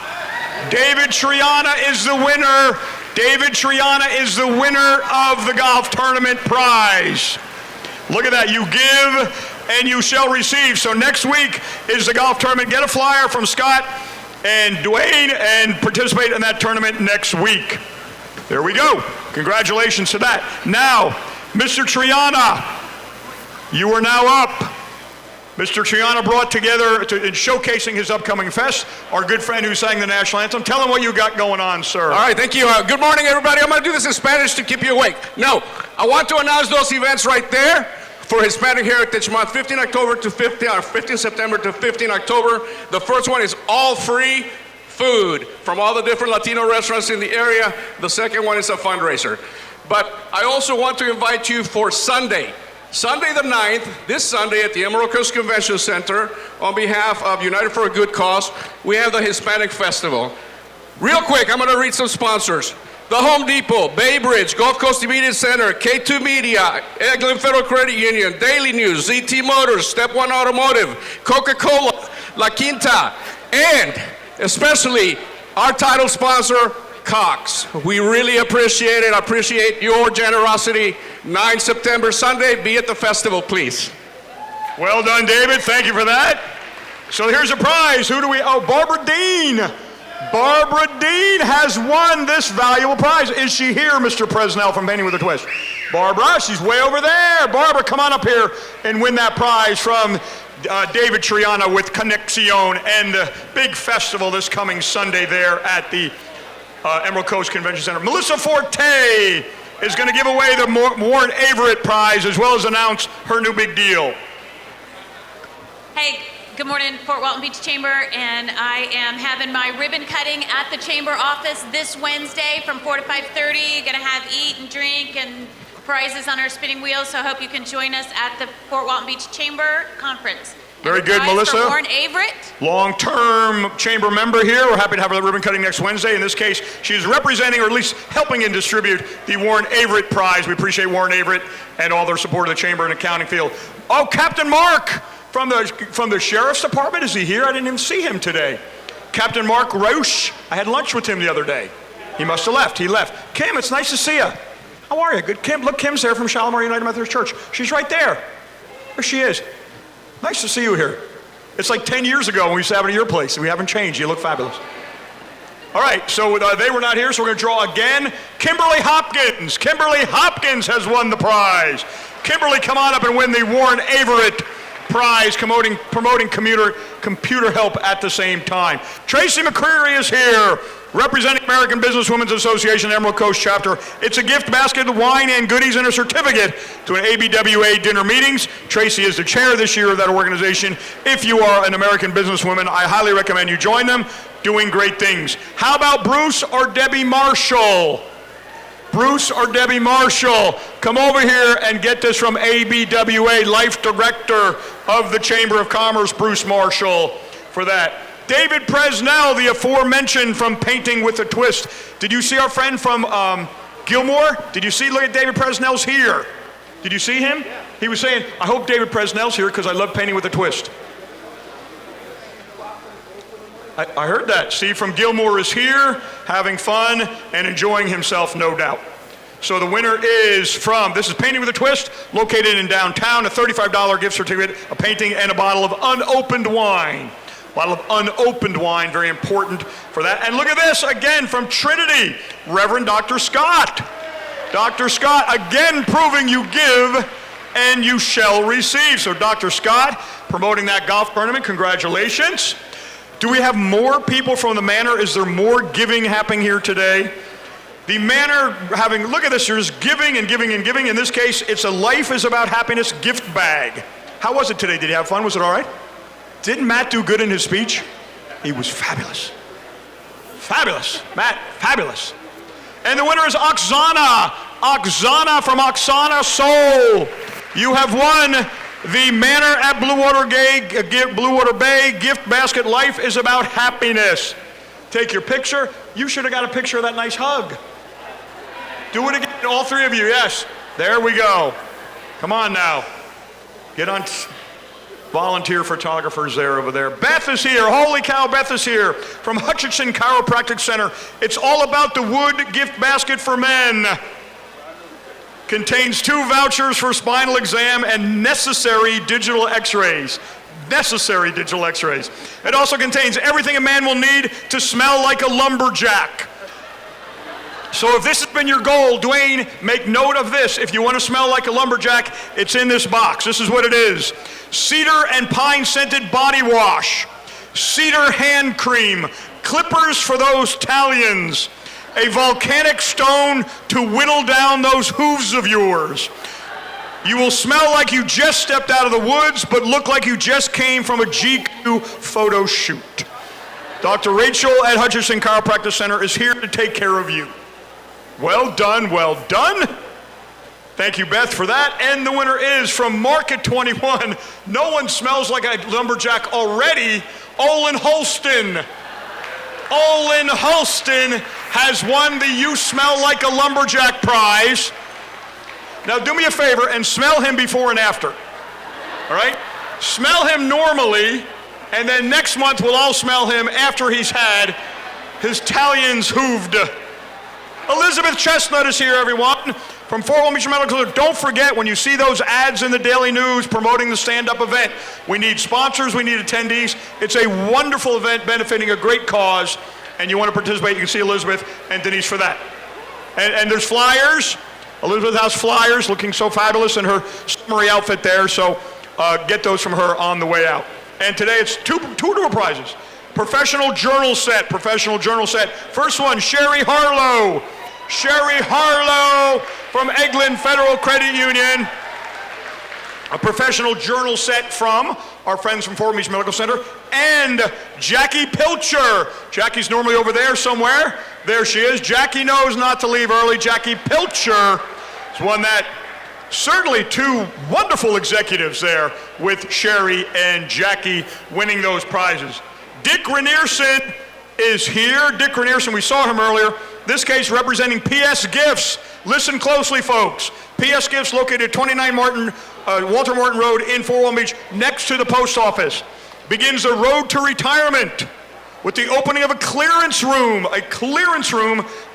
David Triana is the winner. David Triana is the winner of the golf tournament prize. Look at that. You give and you shall receive. So next week is the golf tournament. Get a flyer from Scott and Dwayne and participate in that tournament next week. There we go. Congratulations to that. Now, Mr. Triana, you are now up. Mr. Triana brought together, in showcasing his upcoming fest, our good friend who sang the national anthem. Tell him what you got going on, sir. All right, thank you. Good morning, everybody. I'm going to do this in Spanish to keep you awake. No, I want to announce those events right there for Hispanic Heritage Month, 15 September to 15 October. The first one is all free food from all the different Latino restaurants in the area. The second one is a fundraiser. But I also want to invite you for Sunday the 9th, this Sunday at the Emerald Coast Convention Center, on behalf of United for a Good Cause, we have the Hispanic Festival. Real quick, I'm going to read some sponsors. The Home Depot, Bay Bridge, Gulf Coast Immediate Center, K2 Media, Eglin Federal Credit Union, Daily News, ZT Motors, Step One Automotive, Coca-Cola, La Quinta, and especially our title sponsor, Cox. We really appreciate it. I appreciate your generosity. 9 September, Sunday, be at the festival, please. Well done, David. Thank you for that. So here's a prize. Who do we? Oh, Barbara Dean. Barbara Dean has won this valuable prize. Is she here, Mr. Presnell from Painting with a Twist? Barbara, she's way over there. Barbara, come on up here and win that prize from David Triana with Conexion and the big festival this coming Sunday there at the Emerald Coast Convention Center. Melissa Forte is going to give away the Warren Averett Prize as well as announce her new big deal. Hey, good morning, Fort Walton Beach Chamber, and I am having my ribbon cutting at the Chamber office this Wednesday from 4 to 5:30. Going to have eat and drink and prizes on our spinning wheels, so I hope you can join us at the Fort Walton Beach Chamber Conference. Very good, Melissa. For Warren Averett. Long-term chamber member here. We're happy to have her ribbon cutting next Wednesday. In this case, she's representing or at least helping and distribute the Warren Averett Prize. We appreciate Warren Averett and all their support of the chamber and accounting field. Oh, Captain Mark from the Sheriff's Department. Is he here? I didn't even see him today. Captain Mark Roche. I had lunch with him the other day. He must have left. He left. Kim, it's nice to see you. How are you? Good, Kim. Look, Kim's there from Shalimar United Methodist Church. She's right there. There she is. Nice to see you here. It's like 10 years ago when we used to have it at your place. We haven't changed. You look fabulous. All right, so they were not here, so we're going to draw again. Kimberly Hopkins. Kimberly Hopkins has won the prize. Kimberly, come on up and win the Warren Averett Prize, promoting computer help at the same time. Tracy McCreary is here, representing American Businesswomen's Association Emerald Coast Chapter. It's a gift basket, wine and goodies, and a certificate to an ABWA dinner meetings. Tracy is the chair this year of that organization. If you are an American businesswoman, I highly recommend you join them. Doing great things. How about Bruce or Debbie Marshall? Bruce or Debbie Marshall, come over here and get this from ABWA, Life Director of the Chamber of Commerce, Bruce Marshall, for that. David Presnell, the aforementioned from Painting with a Twist. Did you see our friend from Gilmore? Did you see, look at David Presnell's here. Did you see him? Yeah. He was saying, I hope David Presnell's here because I love Painting with a Twist. I heard that. Steve from Gilmore is here, having fun and enjoying himself, no doubt. So the winner is this is Painting with a Twist, located in downtown, a $35 gift certificate, a painting, and a bottle of unopened wine. Bottle of unopened wine, very important for that. And look at this, again, from Trinity, Reverend Dr. Scott. Dr. Scott, again proving you give and you shall receive. So Dr. Scott, promoting that golf tournament, congratulations. Do we have more people from the Manor? Is there more giving happening here today? The Manor having, look at this, there's giving and giving and giving. In this case, it's a Life is About Happiness gift bag. How was it today? Did you have fun? Was it all right? Didn't Matt do good in his speech? He was fabulous. Fabulous. Matt, fabulous. And the winner is Oksana. Oksana from Oksana Soul. You have won the Manor at Bluewater Bay gift basket. Life is About Happiness. Take your picture. You should have got a picture of that nice hug. Do it again, all three of you, yes. There we go. Come on now. Get on, volunteer photographers there over there. Beth is here, holy cow, Beth is here from Hutchinson Chiropractic Center. It's all about the wood gift basket for men. Contains 2 vouchers for spinal exam and necessary digital x-rays. Necessary digital x-rays. It also contains everything a man will need to smell like a lumberjack. So if this has been your goal, Dwayne, make note of this. If you want to smell like a lumberjack, it's in this box. This is what it is. Cedar and pine scented body wash, cedar hand cream, clippers for those talons, a volcanic stone to whittle down those hooves of yours. You will smell like you just stepped out of the woods, but look like you just came from a GQ photo shoot. Dr. Rachel at Hutchinson Chiropractic Center is here to take care of you. Well done, well done. Thank you, Beth, for that. And the winner is from Market 21. No one smells like a lumberjack already. Olin Holston. Olin Holston has won the You Smell Like a Lumberjack prize. Now do me a favor and smell him before and after. All right? Smell him normally, and then next month we'll all smell him after he's had his talons hooved. Elizabeth Chestnut is here, everyone, from Fort Walton Beach Medical Center. Don't forget, when you see those ads in the Daily News promoting the stand-up event, we need sponsors, we need attendees. It's a wonderful event benefiting a great cause, and you want to participate, you can see Elizabeth and Denise for that. And there's flyers. Elizabeth has flyers, looking so fabulous in her summery outfit there, so get those from her on the way out. And today it's two prizes. Professional journal set. First one, Sherry Harlow. Sherry Harlow from Eglin Federal Credit Union. A professional journal set from our friends from Fort Walton Beach Medical Center. And Jackie Pilcher. Jackie's normally over there somewhere. There she is. Jackie knows not to leave early. Jackie Pilcher is one that, certainly 2 wonderful executives there with Sherry and Jackie winning those prizes. Dick Rynearson is here. Dick Rynearson, we saw him earlier. This case representing PS Gifts. Listen closely, folks. PS Gifts located at 29 Walter Morton Road in Fort Walton Beach, next to the post office. Begins the road to retirement with the opening of a clearance room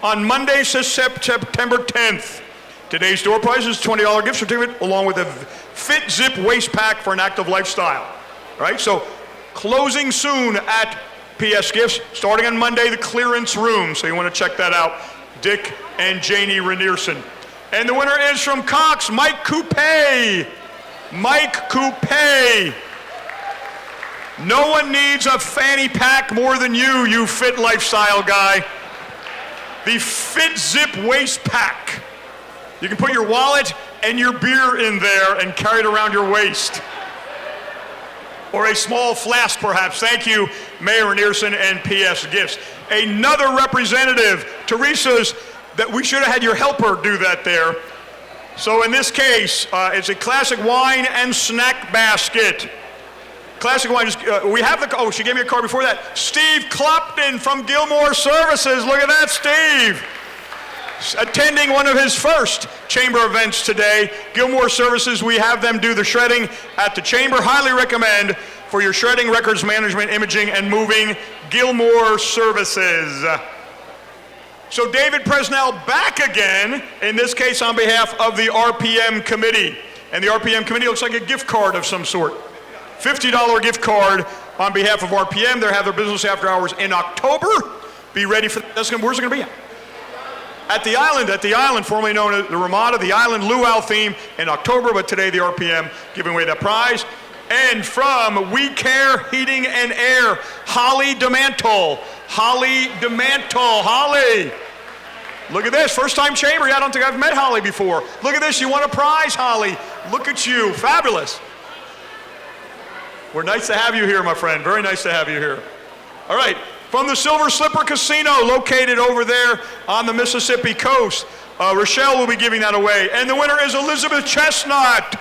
on Monday, September 10th. Today's door prize is $20 gift certificate along with a Fit Zip waist pack for an active lifestyle. All right, so closing soon at PS Gifts, starting on Monday, the clearance room. So you want to check that out, Dick and Janie Rynearson. And the winner is from Cox, Mike Coupe. Mike Coupe. No one needs a fanny pack more than you fit lifestyle guy. The Fit Zip waist pack. You can put your wallet and your beer in there and carry it around your waist. Or a small flask, perhaps. Thank you, Mayor Rynearson and PS Gifts. Another representative, Teresa's, that we should have had your helper do that there. So in this case, it's a classic wine and snack basket. Classic wine, we have the, she gave me a card before that. Steve Clopton from Gilmore Services. Look at that, Steve. Attending one of his first chamber events today. Gilmore Services, we have them do the shredding at the chamber. Highly recommend for your shredding, records management, imaging, and moving, Gilmore Services. So David Presnell back again, in this case on behalf of the RPM committee. And the RPM committee looks like a gift card of some sort. $50 gift card On behalf of RPM, they have their business after hours in October. Be ready for that. Where's it going to be at? At the Island, formerly known as the Ramada, the Island Luau theme in October, but today the RPM giving away that prize. And from We Care Heating and Air, Holly DeMantle. Holly. Look at this, first time chamber. I don't think I've met Holly before. Look at this, you won a prize, Holly. Look at you, fabulous. We're nice to have you here, my friend. Very nice to have you here. All right, from the Silver Slipper Casino, located over there on the Mississippi coast, Rochelle will be giving that away. And the winner is Elizabeth Chestnut.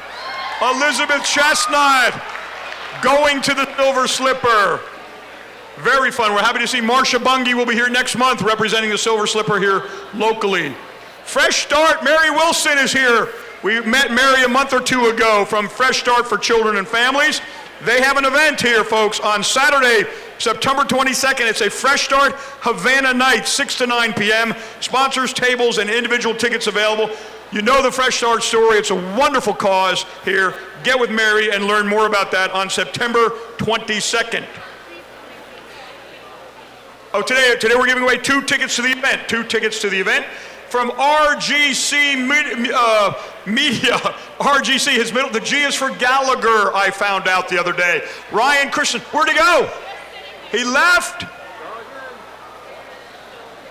Elizabeth Chestnut going to the Silver Slipper. Very fun. We're happy to see Marcia Bungie will be here next month representing the Silver Slipper here locally. Fresh Start, Mary Wilson is here. We met Mary a month or two ago from Fresh Start for Children and Families. They have an event here, folks, on Saturday, September 22nd. It's a Fresh Start Havana night, 6 to 9 p.m. Sponsors, tables, and individual tickets available. You know the Fresh Start story. It's a wonderful cause here. Get with Mary and learn more about that on September 22nd. Oh, today we're giving away 2 tickets to the event. 2 tickets to the event from RGC Media. RGC, his middle, the G is for Gallagher, I found out the other day. Ryan Christian, where'd he go? He left.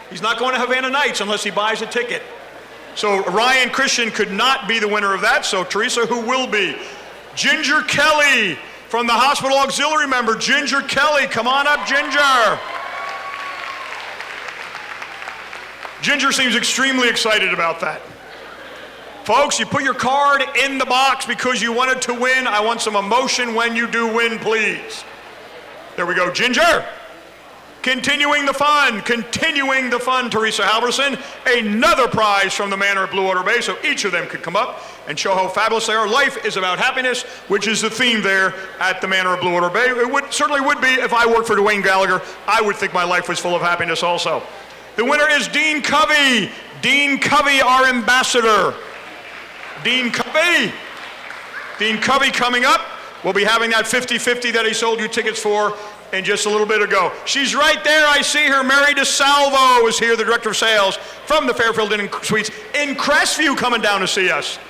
He's not going to Havana Nights unless he buys a ticket. So Ryan Christian could not be the winner of that. So Teresa, who will be? Ginger Kelly from the hospital auxiliary member. Ginger Kelly, come on up, Ginger. Ginger seems extremely excited about that. Folks, you put your card in the box because you wanted to win. I want some emotion when you do win, please. There we go, Ginger. Continuing the fun, Teresa Halverson. Another prize from the Manor at Bluewater Bay, so each of them could come up and show how fabulous they are. Life is about happiness, which is the theme there at the Manor at Bluewater Bay. It certainly would be if I worked for Dwayne Gallagher. I would think my life was full of happiness also. The winner is Dean Covey. Dean Covey, our ambassador. Dean Covey coming up. We'll be having that 50-50 that he sold you tickets for in just a little bit ago. She's right there. I see her. Mary DeSalvo is here, the director of sales from the Fairfield Inn & Suites in Crestview, coming down to see us.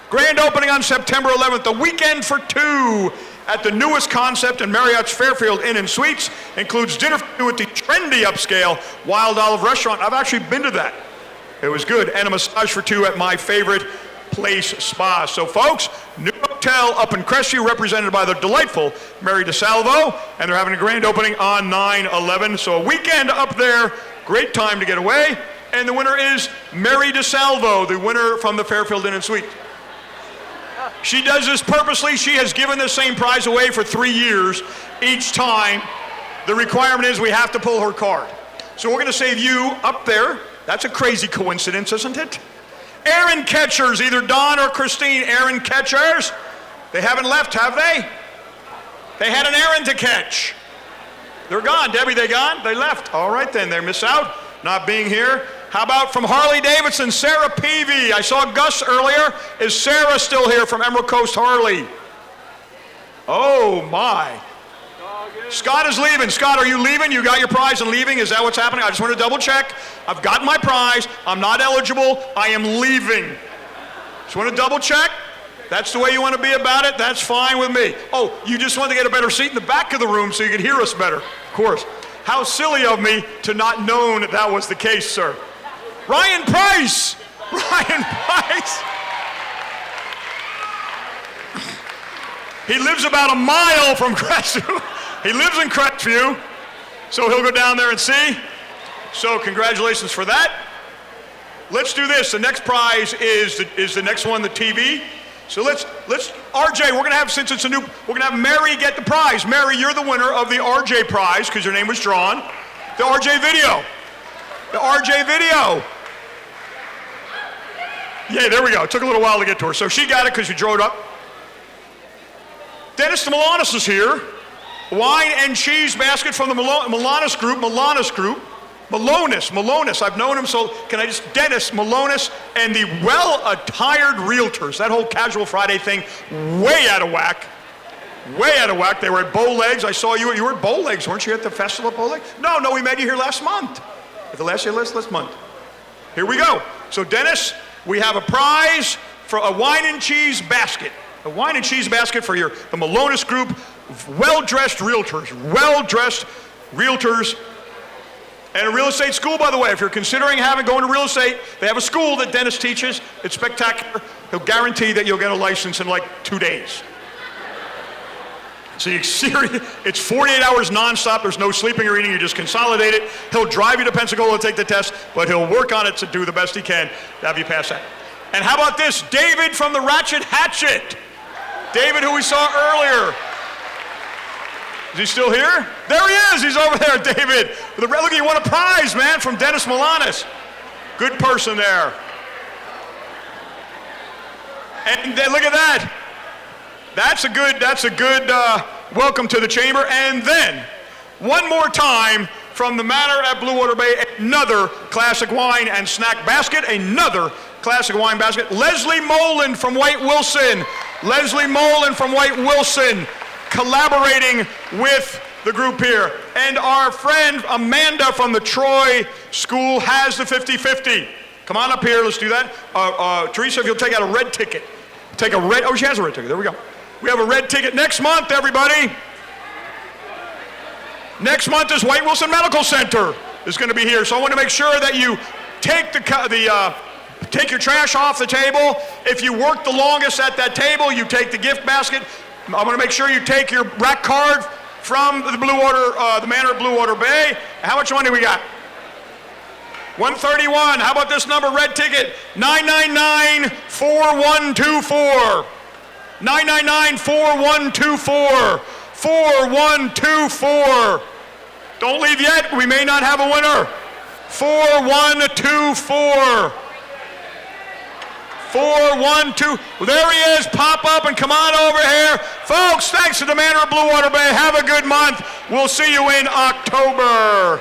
Grand opening on September 11th, the weekend for 2 at the newest concept in Marriott's Fairfield Inn & Suites. Includes dinner for 2 at the trendy upscale Wild Olive Restaurant. I've actually been to that. It was good. And a massage for 2 at my favorite place spa. So folks, new hotel up in Crestview represented by the delightful Mary DeSalvo, and they're having a grand opening on 9/11. So a weekend up there, great time to get away. And the winner is Mary DeSalvo, the winner from the Fairfield Inn & Suite. She does this purposely. She has given the same prize away for 3 years each time. The requirement is we have to pull her card. So we're going to save you up there. That's a crazy coincidence, isn't it? Aaron catchers, either Don or Christine. Aaron catchers. They haven't left, have they? They had an errand to catch. They're gone. Debbie, they gone? They left. All right then, they miss out not being here. How about from Harley Davidson, Sarah Peavy? I saw Gus earlier. Is Sarah still here from Emerald Coast Harley? Oh my. Scott is leaving. Scott, are you leaving? You got your prize and leaving? Is that what's happening? I just want to double check. I've gotten my prize. I'm not eligible. I am leaving. Just want to double check. That's the way you want to be about it. That's fine with me. Oh, you just want to get a better seat in the back of the room so you could hear us better. Of course. How silly of me to not know that was the case, sir. Ryan Price. Ryan Price. He lives about a mile from Crestview. He lives in Crestview, so he'll go down there and see. So congratulations for that. Let's do this. The next prize is the next one, the TV. So let's RJ, we're gonna have, since it's a new, we're gonna have Mary get the prize. Mary, you're the winner of the RJ prize because your name was drawn. The RJ video. The RJ video. Yeah, there we go. It took a little while to get to her. So she got it because you drew it up. Dennis Milanis is here. Wine and cheese basket from the Milanis group. Malonis. I've known him, so can I just, Dennis Malonis and the well-attired realtors. That whole Casual Friday thing, way out of whack. Way out of whack. They were at Bow Legs. I saw you. You were at Bow Legs, weren't you, at the festival at Bow Legs? No, we met you here last month. At the last month. Here we go. So, Dennis, we have a prize for a wine and cheese basket. A wine and cheese basket for the Malonis group. Well-dressed realtors. And a real estate school, by the way. If you're considering going to real estate, they have a school that Dennis teaches. It's spectacular. He'll guarantee that you'll get a license in like 2 days. So it's 48 hours nonstop. There's no sleeping or eating. You just consolidate it. He'll drive you to Pensacola to take the test, but he'll work on it to do the best he can to have you pass that. And how about this? David from the Ratchet Hatchet. David, who we saw earlier. Is he still here? There he is. He's over there, David. Look, you won a prize, man, from Dennis Milanis. Good person there. And then look at that. That's a good welcome to the chamber. And then, one more time, from the Manor at Bluewater Bay, another classic wine and snack basket, another classic wine basket. Leslie Molan from White Wilson. Leslie Molan from White Wilson, collaborating with the group here. And our friend Amanda from the Troy School has the 50-50. Come on up here, let's do that. Teresa, if you'll take out a red ticket. Take a red, oh, she has a red ticket, there we go. We have a red ticket next month, everybody. Next month is White Wilson Medical Center is going to be here. So I want to make sure that you take take your trash off the table. If you work the longest at that table, you take the gift basket. I want to make sure you take your rack card from the Manor at Bluewater Bay. How much money we got? 131. How about this number, red ticket? 999-4124. 999-4124. 4124. Don't leave yet. We may not have a winner. 4124. 412. Well, there he is. Pop up and come on over here. Folks, thanks to the Manor of Bluewater Bay. Have a good month. We'll see you in October.